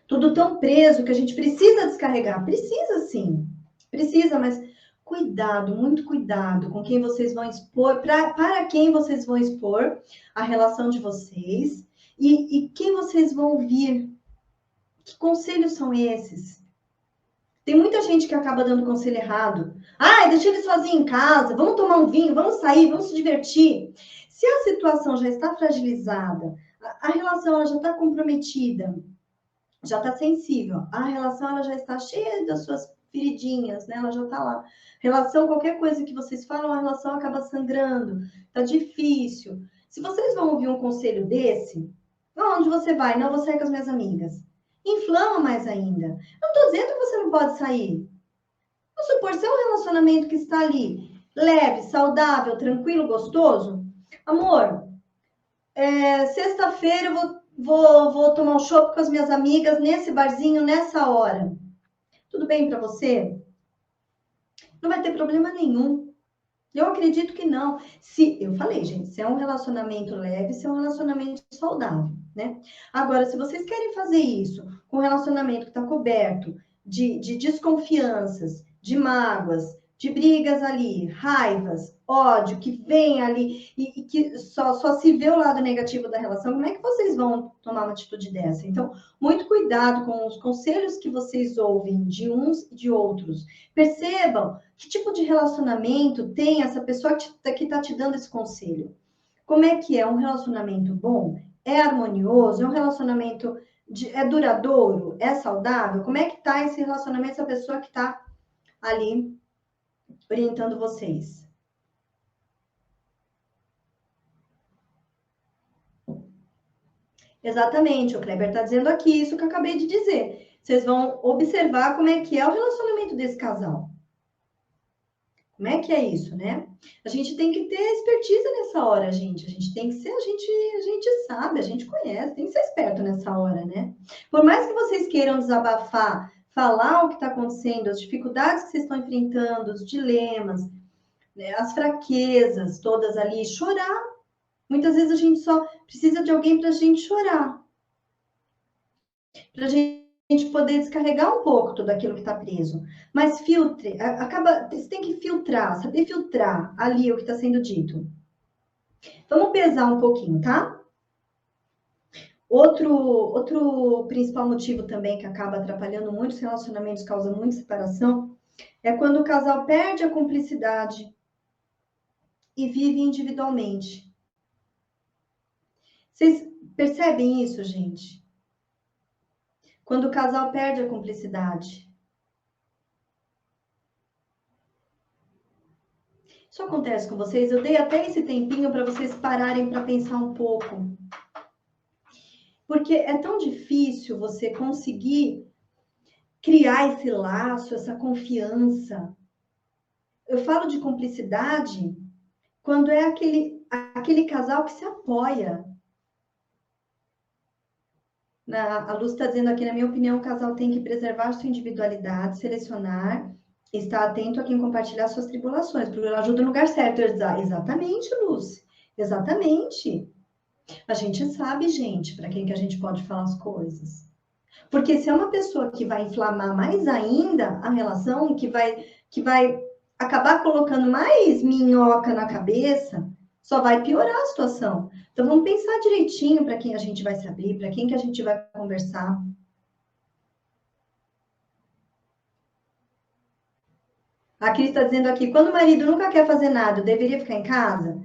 tudo tão preso que a gente precisa descarregar. Precisa sim, precisa, mas cuidado, muito cuidado com quem vocês vão expor, para quem vocês vão expor a relação de vocês e quem vocês vão ouvir. Que conselhos são esses? Tem muita gente que acaba dando conselho errado. Ah, deixa ele sozinho em casa, vamos tomar um vinho, vamos sair, vamos se divertir. Se a situação já está fragilizada, a relação ela já está comprometida, já está sensível, a relação ela já está cheia das suas feridinhas, né? Ela já está lá. Relação, qualquer coisa que vocês falam, a relação acaba sangrando, tá difícil. Se vocês vão ouvir um conselho desse, onde você vai? Não, vou sair com as minhas amigas. Inflama mais ainda. Não estou dizendo que você não pode sair. Vamos supor, se é um relacionamento que está ali, leve, saudável, tranquilo, gostoso. Amor, sexta-feira eu vou tomar um chopp com as minhas amigas nesse barzinho, nessa hora. Tudo bem para você? Não vai ter problema nenhum. Eu acredito que não. Eu falei, gente, se é um relacionamento leve, se é um relacionamento saudável, né? Agora, se vocês querem fazer isso com um relacionamento que está coberto de desconfianças, de mágoas, de brigas ali, raivas, ódio, que vem ali e que só se vê o lado negativo da relação, como é que vocês vão tomar uma atitude dessa? Então, muito cuidado com os conselhos que vocês ouvem de uns e de outros. Percebam que tipo de relacionamento tem essa pessoa que está te dando esse conselho. Como é que é um relacionamento bom? É harmonioso? É um relacionamento é duradouro? É saudável? Como é que está esse relacionamento, essa pessoa que está ali orientando vocês? Exatamente, o Kleber está dizendo aqui isso que eu acabei de dizer. Vocês vão observar como é que é o relacionamento desse casal. Como é que é isso, né? A gente tem que ter expertise nessa hora, gente. A gente tem que ser, a gente sabe, a gente conhece, tem que ser esperto nessa hora, né? Por mais que vocês queiram desabafar, falar o que está acontecendo, as dificuldades que vocês estão enfrentando, os dilemas, né, as fraquezas todas ali, chorar. Muitas vezes a gente só precisa de alguém para a gente chorar, para a gente poder descarregar um pouco tudo aquilo que está preso. Mas filtre, você tem que filtrar, saber filtrar ali o que está sendo dito. Vamos pesar um pouquinho, tá? Outro principal motivo também que acaba atrapalhando muitos relacionamentos, causa muita separação, é quando o casal perde a cumplicidade e vive individualmente. Vocês percebem isso, gente? Quando o casal perde a cumplicidade. Isso acontece com vocês? Eu dei até esse tempinho para vocês pararem para pensar um pouco. Porque é tão difícil você conseguir criar esse laço, essa confiança. Eu falo de cumplicidade quando é aquele casal que se apoia. A Luz está dizendo aqui, na minha opinião, o casal tem que preservar sua individualidade, selecionar, estar atento a quem compartilhar suas tribulações, porque ajuda no lugar certo. Exatamente, Luz. Exatamente. A gente sabe, gente, para quem que a gente pode falar as coisas. Porque se é uma pessoa que vai inflamar mais ainda a relação, que vai acabar colocando mais minhoca na cabeça, só vai piorar a situação. Então vamos pensar direitinho para quem a gente vai se abrir, para quem que a gente vai conversar. A Cris está dizendo aqui, quando o marido nunca quer fazer nada, eu deveria ficar em casa?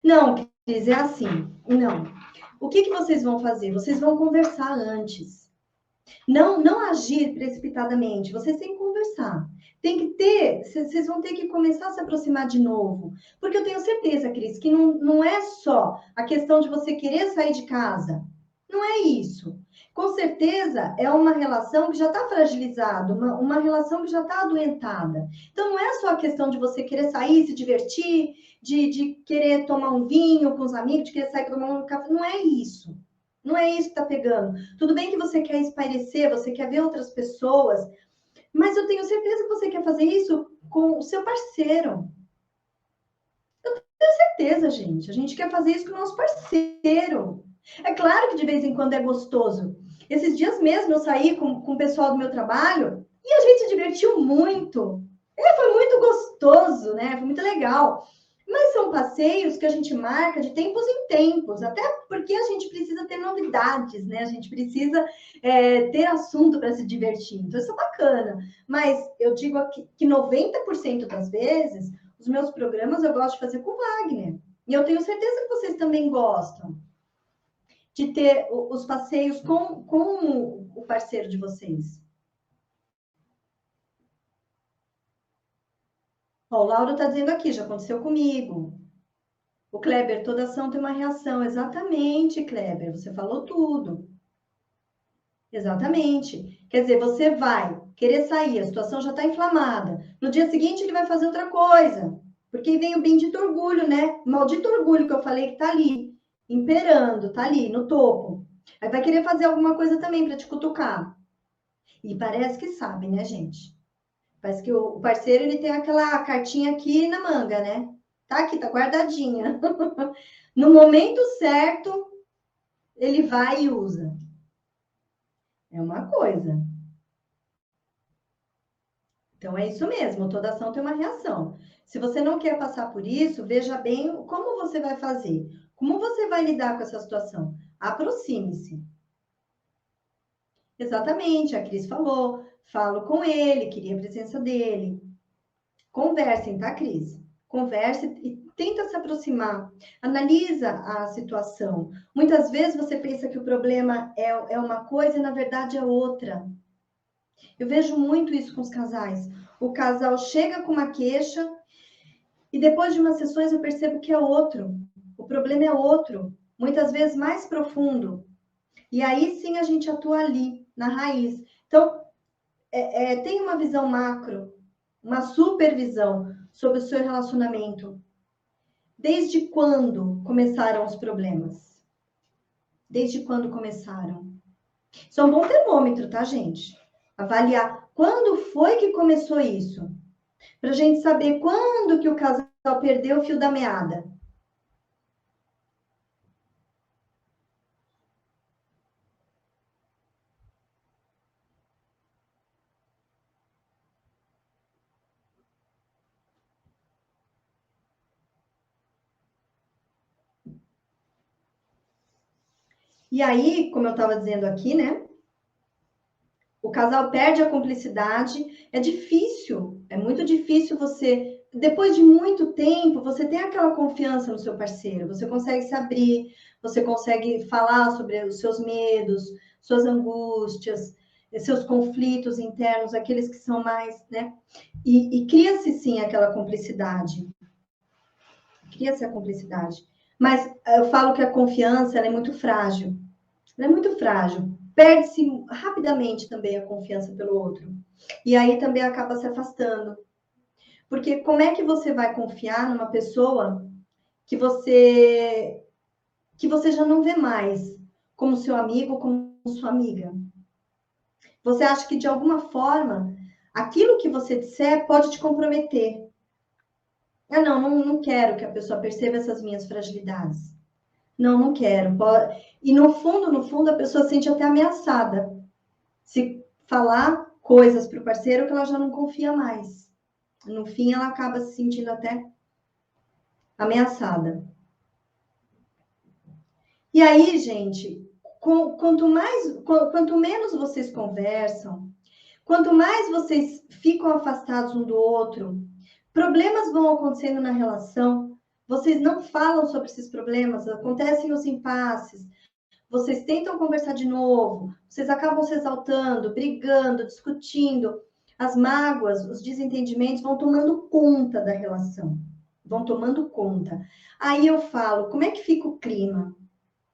Não, Cris, é assim. Não. O que vocês vão fazer? Vocês vão conversar antes. Não agir precipitadamente. Vocês têm que conversar. Tem que ter, vocês vão ter que começar a se aproximar de novo. Porque eu tenho certeza, Cris, que não é só a questão de você querer sair de casa. Não é isso. Com certeza é uma relação que já está fragilizada, uma relação que já está adoentada. Então não é só a questão de você querer sair, se divertir, de querer tomar um vinho com os amigos, de querer sair para tomar um café. Não é isso. Não é isso que está pegando. Tudo bem que você quer espairecer, você quer ver outras pessoas, mas eu tenho certeza que você quer fazer isso com o seu parceiro. Eu tenho certeza, gente. A gente quer fazer isso com o nosso parceiro. É claro que de vez em quando é gostoso. Esses dias mesmo eu saí com o pessoal do meu trabalho e a gente se divertiu muito. Foi muito gostoso, né? Foi muito legal. Mas são passeios que a gente marca de tempos em tempos, até porque a gente precisa ter novidades, né? A gente precisa ter assunto para se divertir. Então, isso é bacana. Mas eu digo aqui que 90% das vezes, os meus programas eu gosto de fazer com o Wagner. E eu tenho certeza que vocês também gostam de ter os passeios com o parceiro de vocês. Ó, o Lauro está dizendo aqui, já aconteceu comigo. O Kleber, toda ação tem uma reação. Exatamente, Kleber, você falou tudo. Exatamente. Quer dizer, você vai querer sair, a situação já está inflamada. No dia seguinte, ele vai fazer outra coisa. Porque vem o bendito orgulho, né? O maldito orgulho que eu falei que está ali, imperando, está ali, no topo. Aí vai querer fazer alguma coisa também para te cutucar. E parece que sabe, né, gente? Parece que o parceiro, ele tem aquela cartinha aqui na manga, né? Tá aqui, tá guardadinha. No momento certo, ele vai e usa. É uma coisa. Então, é isso mesmo, toda ação tem uma reação. Se você não quer passar por isso, veja bem como você vai fazer. Como você vai lidar com essa situação? Aproxime-se. Exatamente, a Cris falou. Falo com ele, queria a presença dele. Conversem, tá, Cris? Converse e tenta se aproximar. Analisa a situação. Muitas vezes você pensa que o problema é uma coisa e, na verdade, é outra. Eu vejo muito isso com os casais. O casal chega com uma queixa e depois de umas sessões eu percebo que é outro. O problema é outro, muitas vezes mais profundo. E aí sim a gente atua ali, na raiz. Então, tem uma visão macro, uma supervisão sobre o seu relacionamento. Desde quando começaram os problemas? Desde quando começaram? Isso é um bom termômetro, tá, gente? Avaliar quando foi que começou isso. Para a gente saber quando que o casal perdeu o fio da meada. E aí, como eu estava dizendo aqui, né? O casal perde a cumplicidade. É difícil, é muito difícil você, depois de muito tempo, você tem aquela confiança no seu parceiro. Você consegue se abrir, você consegue falar sobre os seus medos, suas angústias, seus conflitos internos, aqueles que são mais, né? E cria-se sim aquela cumplicidade. Cria-se a cumplicidade. Mas eu falo que a confiança ela é muito frágil. Ela é muito frágil. Perde-se rapidamente também a confiança pelo outro. E aí também acaba se afastando. Porque como é que você vai confiar numa pessoa que você já não vê mais como seu amigo, como sua amiga? Você acha que de alguma forma aquilo que você disser pode te comprometer? Ah, não quero que a pessoa perceba essas minhas fragilidades. Não quero. E no fundo, a pessoa se sente até ameaçada. Se falar coisas para o parceiro que ela já não confia mais. No fim, ela acaba se sentindo até ameaçada. E aí, gente, quanto menos vocês conversam, quanto mais vocês ficam afastados um do outro, problemas vão acontecendo na relação, vocês não falam sobre esses problemas, acontecem os impasses, vocês tentam conversar de novo, vocês acabam se exaltando, brigando, discutindo, as mágoas, os desentendimentos vão tomando conta da relação, vão tomando conta. Aí eu falo, como é que fica o clima?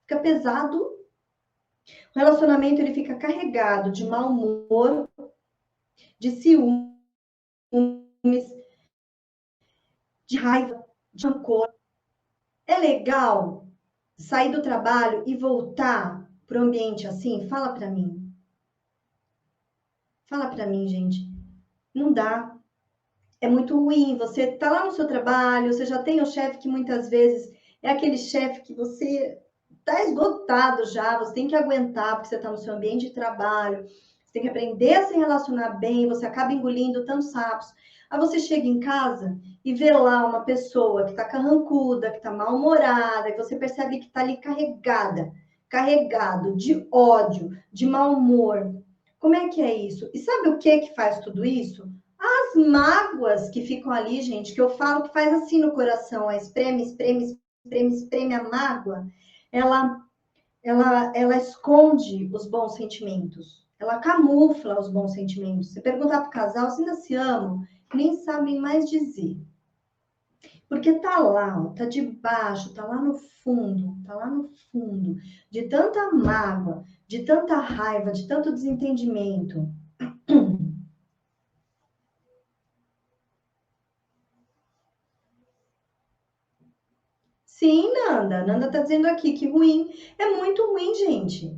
Fica pesado, o relacionamento ele fica carregado de mau humor, de ciúmes, de raiva, de rancor. É legal sair do trabalho e voltar para o ambiente assim? Fala para mim. Fala para mim, gente. Não dá. É muito ruim. Você está lá no seu trabalho, você já tem o chefe que muitas vezes é aquele chefe que você está esgotado já, você tem que aguentar, porque você está no seu ambiente de trabalho, você tem que aprender a se relacionar bem, você acaba engolindo tantos sapos. Aí você chega em casa e vê lá uma pessoa que está carrancuda, que está mal-humorada, e você percebe que está ali carregado de ódio, de mau humor. Como é que é isso? E sabe o que que faz tudo isso? As mágoas que ficam ali, gente, que eu falo que faz assim no coração, a espreme a mágoa, ela esconde os bons sentimentos, ela camufla os bons sentimentos. Você perguntar para o casal se ainda se amam, nem sabem mais dizer. Porque tá lá, ó, tá debaixo, tá lá no fundo, tá lá no fundo, de tanta mágoa, de tanta raiva, de tanto desentendimento. Sim, Nanda. Nanda tá dizendo aqui que ruim. É muito ruim, gente.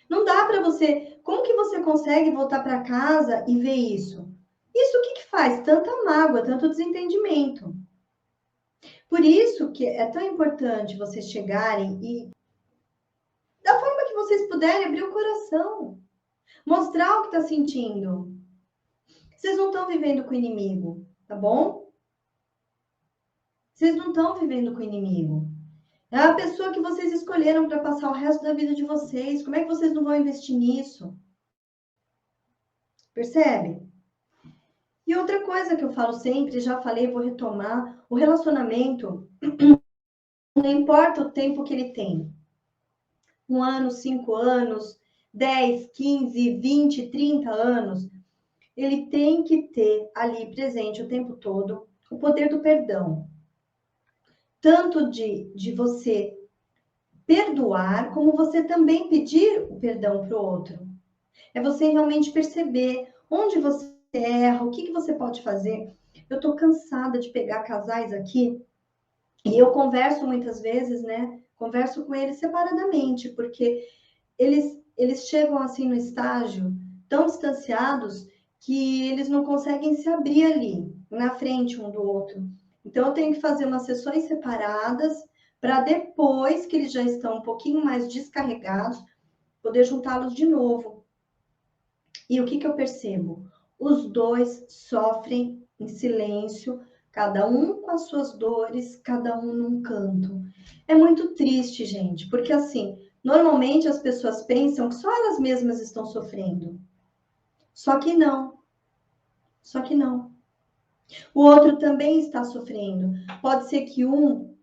Não dá para você. Como que você consegue voltar para casa e ver isso? Isso o que que faz? Tanta mágoa, tanto desentendimento. Por isso que é tão importante vocês chegarem e, da forma que vocês puderem, abrir o coração, mostrar o que está sentindo. Vocês não estão vivendo com o inimigo, tá bom? Vocês não estão vivendo com o inimigo. É a pessoa que vocês escolheram para passar o resto da vida de vocês. Como é que vocês não vão investir nisso? Percebe? E outra coisa que eu falo sempre, já falei, vou retomar, o relacionamento, não importa o tempo que ele tem. 1 ano, 5 anos, 10, 15, 20, 30 anos, ele tem que ter ali presente o tempo todo o poder do perdão. Tanto de você perdoar, como você também pedir o perdão para o outro. É você realmente perceber onde você erra, o que, que você pode fazer. Eu estou cansada de pegar casais aqui e eu converso muitas vezes, né? Converso com eles separadamente, porque eles chegam assim no estágio tão distanciados que eles não conseguem se abrir ali, na frente um do outro. Então, eu tenho que fazer umas sessões separadas para depois que eles já estão um pouquinho mais descarregados, poder juntá-los de novo. E o que, que eu percebo? Os dois sofrem em silêncio, cada um com as suas dores, cada um num canto. É muito triste, gente, porque assim, normalmente as pessoas pensam que só elas mesmas estão sofrendo. Só que não, só que não. O outro também está sofrendo. Pode ser que um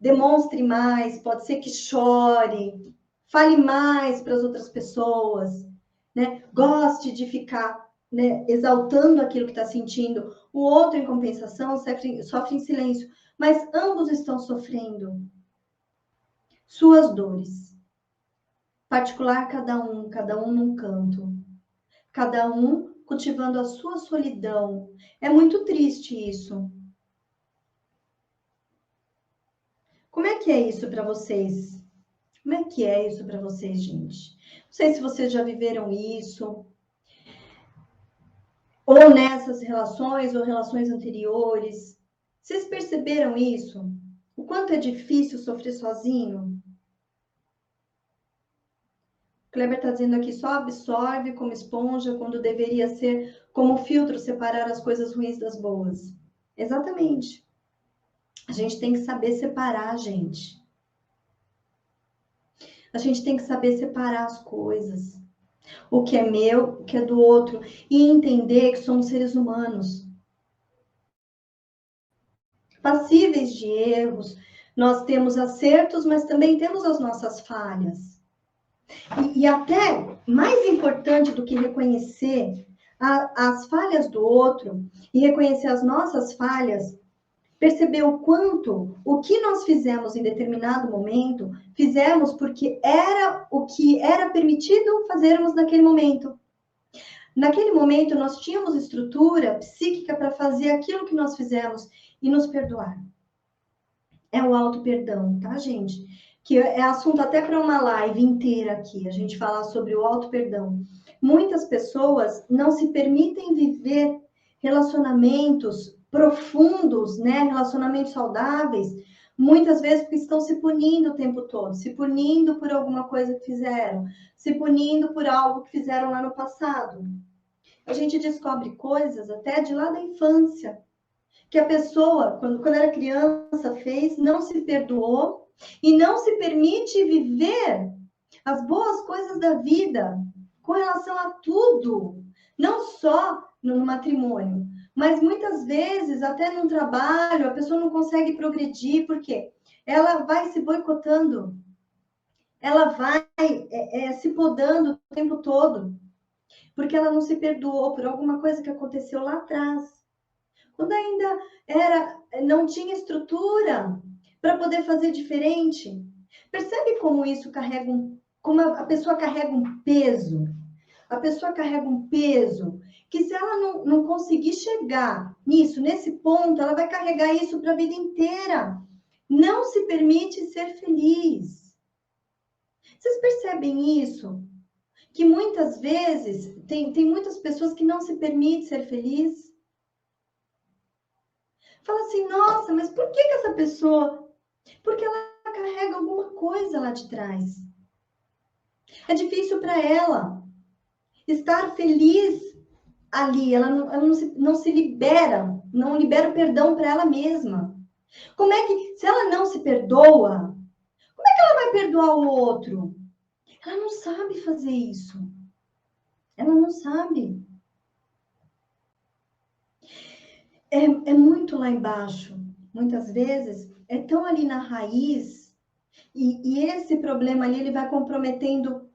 demonstre mais, pode ser que chore, fale mais para as outras pessoas, né? Goste de ficar, né, exaltando aquilo que está sentindo. O outro, em compensação, sofre em silêncio, mas ambos estão sofrendo suas dores. Particular, cada um num canto, cada um cultivando a sua solidão. É muito triste isso. Como é que é isso para vocês? Como é que é isso para vocês, gente? Não sei se vocês já viveram isso, ou nessas relações, ou relações anteriores. Vocês perceberam isso? O quanto é difícil sofrer sozinho? O Kleber está dizendo aqui, só absorve como esponja, quando deveria ser como filtro, separar as coisas ruins das boas. Exatamente. A gente tem que saber separar, gente. A gente tem que saber separar as coisas. O que é meu, o que é do outro. E entender que somos seres humanos. Passíveis de erros. Nós temos acertos, mas também temos as nossas falhas. E até mais importante do que reconhecer as falhas do outro e reconhecer as nossas falhas, perceber o quanto o que nós fizemos em determinado momento, fizemos porque era o que era permitido fazermos naquele momento. Naquele momento, nós tínhamos estrutura psíquica para fazer aquilo que nós fizemos e nos perdoar. É o auto-perdão, tá, gente? Que é assunto até para uma live inteira aqui, a gente falar sobre o auto-perdão. Muitas pessoas não se permitem viver relacionamentos profundos, né? Relacionamentos saudáveis, muitas vezes porque estão se punindo o tempo todo, se punindo por alguma coisa que fizeram, se punindo por algo que fizeram lá no passado. A gente descobre coisas até de lá da infância, que a pessoa, quando era criança, fez, não se perdoou e não se permite viver as boas coisas da vida com relação a tudo, não só no matrimônio, mas muitas vezes até no trabalho, a pessoa não consegue progredir, porque ela vai se boicotando, ela vai se podando o tempo todo, porque ela não se perdoou por alguma coisa que aconteceu lá atrás. quando ainda não tinha estrutura para poder fazer diferente. Percebe como isso como a pessoa carrega um peso? A pessoa carrega um peso que se ela não conseguir chegar nesse ponto, ela vai carregar isso para a vida inteira. Não se permite ser feliz. Vocês percebem isso? Que muitas vezes tem muitas pessoas que não se permitem ser feliz. Fala assim, nossa, mas por que essa pessoa? Porque ela carrega alguma coisa lá de trás. É difícil para ela estar feliz ali. Ela não se libera, não libera o perdão para ela mesma. Como é que, se ela não se perdoa, como é que ela vai perdoar o outro? Ela não sabe fazer isso. Ela não sabe. É muito lá embaixo. Muitas vezes é tão ali na raiz e esse problema ali ele vai comprometendo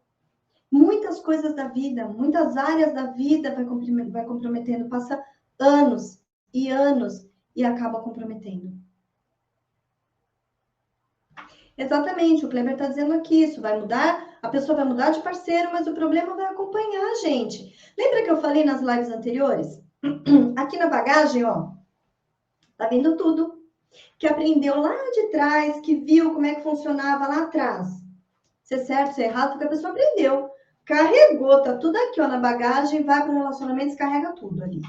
muitas coisas da vida, muitas áreas da vida vai comprometendo, passa anos e acaba comprometendo. Exatamente, o Kleber está dizendo aqui, isso vai mudar, a pessoa vai mudar de parceiro, mas o problema vai acompanhar a gente. Lembra que eu falei nas lives anteriores? Aqui na bagagem, ó, tá vendo tudo que aprendeu lá de trás, que viu como é que funcionava lá atrás. Se é certo, se é errado, porque a pessoa aprendeu. Carregou, tá tudo aqui, ó, na bagagem, vai para o relacionamento, descarrega tudo ali.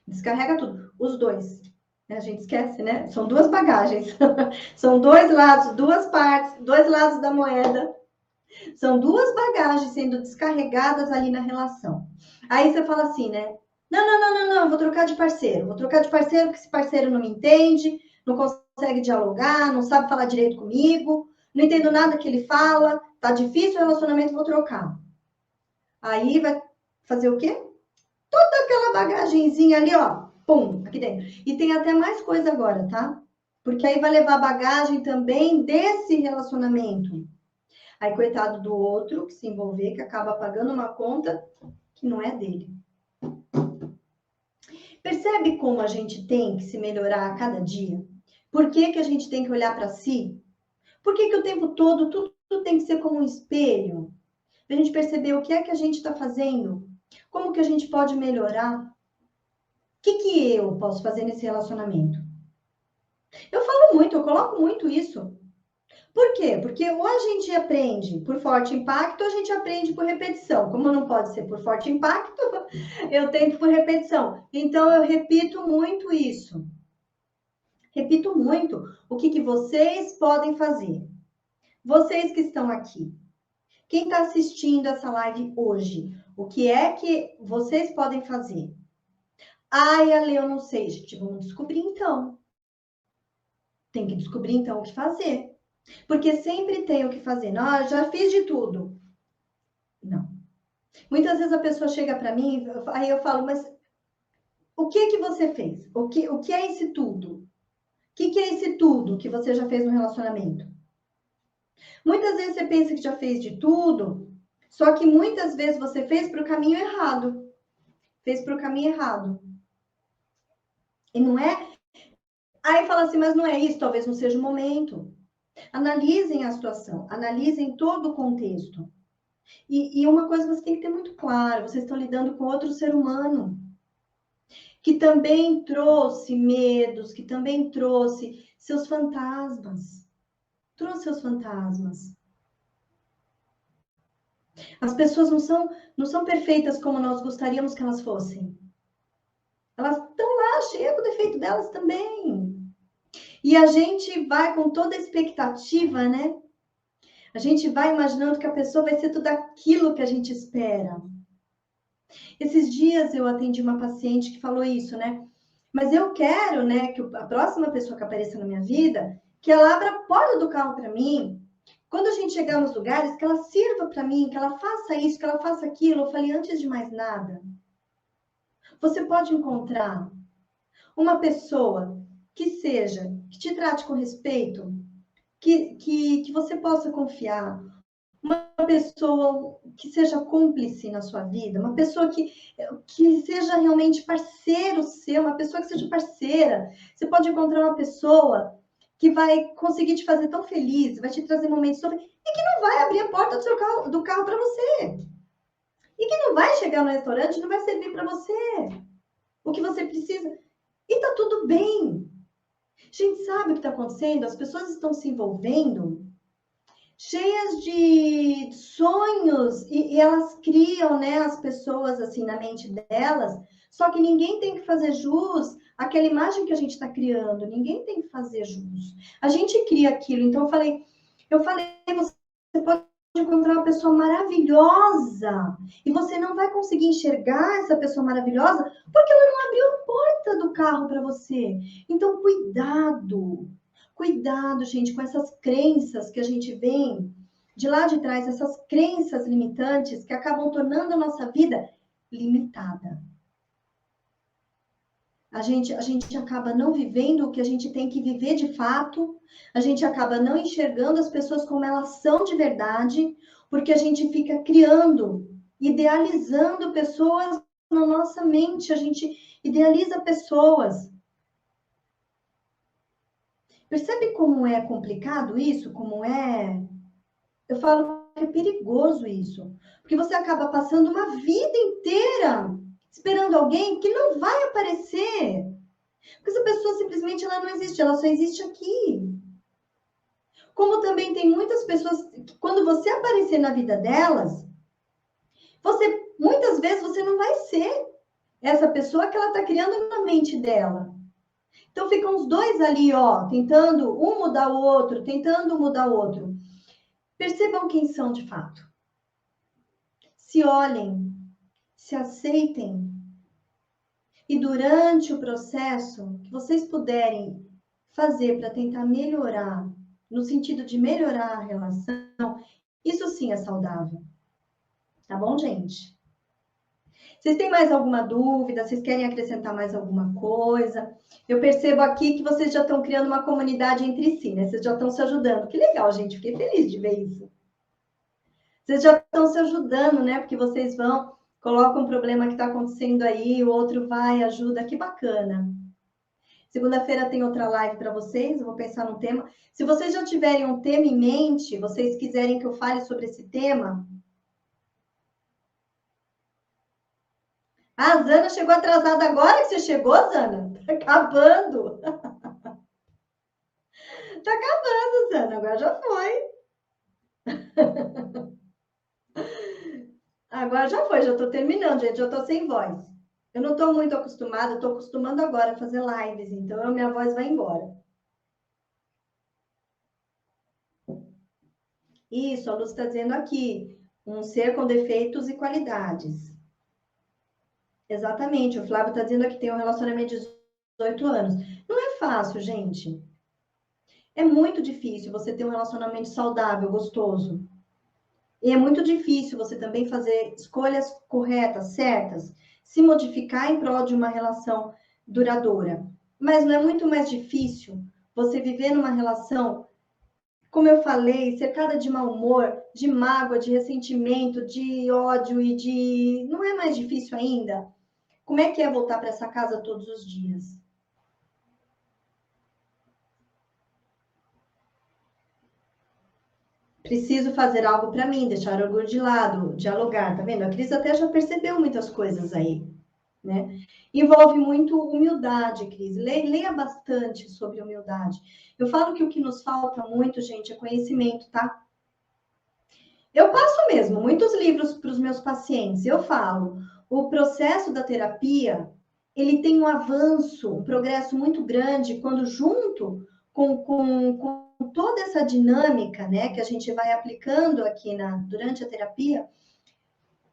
Descarrega tudo. Os dois. A gente esquece, né? São duas bagagens. São dois lados, duas partes, dois lados da moeda. São duas bagagens sendo descarregadas ali na relação. Aí você fala assim, né? Não, vou trocar de parceiro. Vou trocar de parceiro porque esse parceiro não me entende, não consegue dialogar, não sabe falar direito comigo, não entendo nada que ele fala, tá difícil o relacionamento, vou trocar. Aí vai fazer o quê? Toda aquela bagagenzinha ali, ó, pum, aqui dentro. E tem até mais coisa agora, tá? Porque aí vai levar bagagem também desse relacionamento. Aí, coitado do outro que se envolver, que acaba pagando uma conta que não é dele. Percebe como a gente tem que se melhorar a cada dia? Por que a gente tem que olhar para si? Por que o tempo todo tudo tem que ser como um espelho? Para a gente perceber o que é que a gente está fazendo, como que a gente pode melhorar. O que eu posso fazer nesse relacionamento? Eu falo muito, eu coloco muito isso. Por quê? Porque ou a gente aprende por forte impacto, ou a gente aprende por repetição. Como não pode ser por forte impacto, eu tento por repetição. Então, eu repito muito isso. Repito muito o que vocês podem fazer. Vocês que estão aqui. Quem está assistindo essa live hoje, o que é que vocês podem fazer? Ai, Ale, eu não sei, gente. Vamos descobrir então. Tem que descobrir então o que fazer. Porque sempre tem o que fazer. Não, já fiz de tudo. Não. Muitas vezes a pessoa chega para mim, aí eu falo, mas o que você fez? O que é esse tudo? O que é esse tudo que você já fez no relacionamento? Muitas vezes você pensa que já fez de tudo, só que muitas vezes você fez para o caminho errado. Fez para o caminho errado. E não é? Aí fala assim, mas não é isso, talvez não seja o momento. Analisem a situação, analisem todo o contexto. E uma coisa você tem que ter muito claro, vocês estão lidando com outro ser humano, que também trouxe medos, que também trouxe seus fantasmas. Trouxe seus fantasmas. As pessoas não são perfeitas como nós gostaríamos que elas fossem. Elas estão lá, cheias do defeito delas também. E a gente vai com toda a expectativa, né? A gente vai imaginando que a pessoa vai ser tudo aquilo que a gente espera. Esses dias eu atendi uma paciente que falou isso, né? Mas eu quero, né, que a próxima pessoa que apareça na minha vida, que ela abra a porta do carro para mim. Quando a gente chegar nos lugares, que ela sirva para mim, que ela faça isso, que ela faça aquilo. Eu falei, antes de mais nada, você pode encontrar uma pessoa que seja, que te trate com respeito, que você possa confiar, uma pessoa que seja cúmplice na sua vida, uma pessoa que seja realmente parceiro seu, uma pessoa que seja parceira. Você pode encontrar uma pessoa que vai conseguir te fazer tão feliz, vai te trazer momentos tão felizes, e que não vai abrir a porta do carro para você. E que não vai chegar no restaurante, não vai servir para você o que você precisa. E tá tudo bem. A gente sabe o que está acontecendo, as pessoas estão se envolvendo cheias de sonhos e elas criam, né, as pessoas assim na mente delas, só que ninguém tem que fazer jus àquela imagem que a gente está criando, ninguém tem que fazer jus. A gente cria aquilo, então eu falei, você pode encontrar uma pessoa maravilhosa e você não vai conseguir enxergar essa pessoa maravilhosa porque ela não abriu a porta do carro para você. Então, cuidado. Cuidado, gente, com essas crenças que a gente vem de lá de trás, essas crenças limitantes que acabam tornando a nossa vida limitada. A gente acaba não vivendo o que a gente tem que viver de fato, a gente acaba não enxergando as pessoas como elas são de verdade, porque a gente fica criando, idealizando pessoas na nossa mente, a gente idealiza pessoas. Percebe como é complicado isso? Como é. Eu falo que é perigoso isso. Porque você acaba passando uma vida inteira esperando alguém que não vai aparecer. Porque essa pessoa simplesmente ela não existe, ela só existe aqui. Como também tem muitas pessoas que quando você aparecer na vida delas, muitas vezes você não vai ser essa pessoa que ela está criando na mente dela. Então ficam os dois ali, ó, tentando um mudar o outro, tentando mudar o outro. Percebam quem são de fato. Se olhem, se aceitem. E durante o processo, que vocês puderem fazer para tentar melhorar, no sentido de melhorar a relação, isso sim é saudável. Tá bom, gente? Vocês têm mais alguma dúvida? Vocês querem acrescentar mais alguma coisa? Eu percebo aqui que vocês já estão criando uma comunidade entre si, né? Vocês já estão se ajudando. Que legal, gente. Fiquei feliz de ver isso. Vocês já estão se ajudando, né? Porque vocês vão, colocam um problema que está acontecendo aí, o outro vai, ajuda. Que bacana. Segunda-feira tem outra live para vocês, eu vou pensar no tema. Se vocês já tiverem um tema em mente, vocês quiserem que eu fale sobre esse tema. Ah, a Zana chegou atrasada agora que você chegou, Zana? Tá acabando. Tá acabando, Zana, agora já foi. Agora já foi, já tô terminando, gente, já tô sem voz. Eu não tô muito acostumada, tô acostumando agora a fazer lives, então a minha voz vai embora. Isso, a Luz está dizendo aqui, um ser com defeitos e qualidades. Exatamente, o Flávio está dizendo aqui que tem um relacionamento de 18 anos. Não é fácil, gente. É muito difícil você ter um relacionamento saudável, gostoso. E é muito difícil você também fazer escolhas corretas, certas, se modificar em prol de uma relação duradoura. Mas não é muito mais difícil você viver numa relação, como eu falei, cercada de mau humor, de mágoa, de ressentimento, de ódio e de. Não é mais difícil ainda? Como é que é voltar para essa casa todos os dias? Preciso fazer algo para mim, deixar o orgulho de lado, dialogar, tá vendo? A Cris até já percebeu muitas coisas aí, né? Envolve muito humildade, Cris. Leia bastante sobre humildade. Eu falo que o que nos falta muito, gente, é conhecimento, tá? Eu passo mesmo muitos livros para os meus pacientes. Eu falo, o processo da terapia, ele tem um avanço, um progresso muito grande quando junto com toda essa dinâmica, né, que a gente vai aplicando aqui durante a terapia,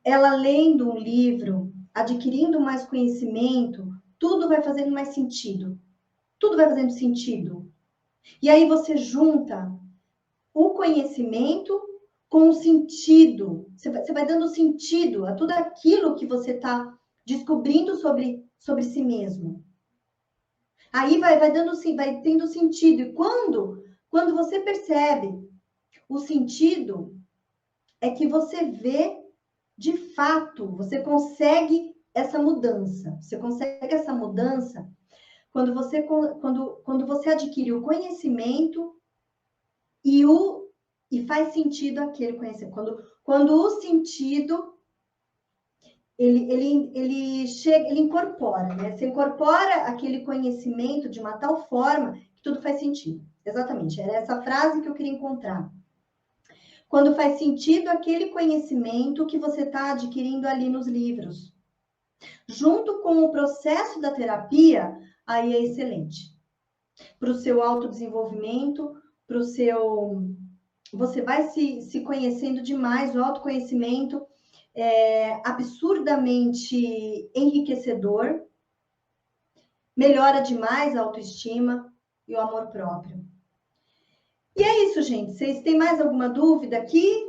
ela lendo um livro, adquirindo mais conhecimento, tudo vai fazendo mais sentido. Tudo vai fazendo sentido. E aí você junta o conhecimento com o sentido. Você vai dando sentido a tudo aquilo que você está descobrindo sobre si mesmo. Aí vai tendo sentido. E quando você percebe o sentido, é que você vê, de fato, você consegue essa mudança. Você consegue essa mudança quando você adquire o conhecimento e faz sentido aquele conhecimento. Quando o sentido ele chega, ele incorpora, né? Você incorpora aquele conhecimento de uma tal forma que tudo faz sentido. Exatamente, era essa frase que eu queria encontrar. Quando faz sentido aquele conhecimento que você está adquirindo ali nos livros. Junto com o processo da terapia, aí é excelente. Para o seu autodesenvolvimento, para o seu... Você vai se conhecendo demais, o autoconhecimento é absurdamente enriquecedor, melhora demais a autoestima e o amor próprio. E é isso, gente. Vocês têm mais alguma dúvida aqui?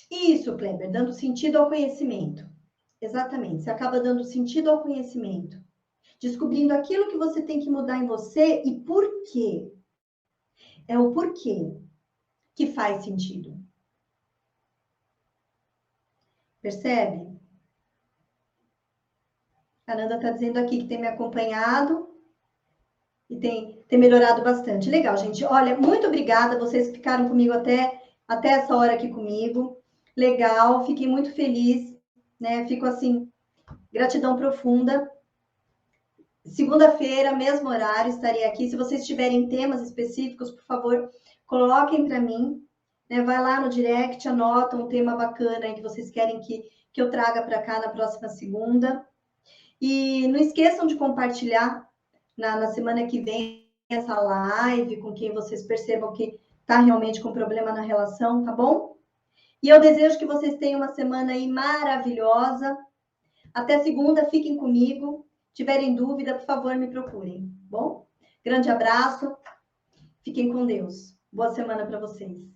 Isso, Kleber, dando sentido ao conhecimento. Exatamente, você acaba dando sentido ao conhecimento. Descobrindo aquilo que você tem que mudar em você e por quê. É o porquê que faz sentido. Percebe? A Nanda está dizendo aqui que tem me acompanhado e tem melhorado bastante. Legal, gente. Olha, muito obrigada. Vocês que ficaram comigo até essa hora aqui comigo. Legal, fiquei muito feliz, né? Fico assim, gratidão profunda. Segunda-feira, mesmo horário, estarei aqui. Se vocês tiverem temas específicos, por favor, coloquem para mim. Né? Vai lá no direct, anota um tema bacana aí que vocês querem que eu traga para cá na próxima segunda. E não esqueçam de compartilhar na semana que vem essa live com quem vocês percebam que está realmente com problema na relação, tá bom? E eu desejo que vocês tenham uma semana aí maravilhosa. Até segunda, fiquem comigo. Tiverem dúvida, por favor, me procurem, bom? Grande abraço. Fiquem com Deus. Boa semana para vocês.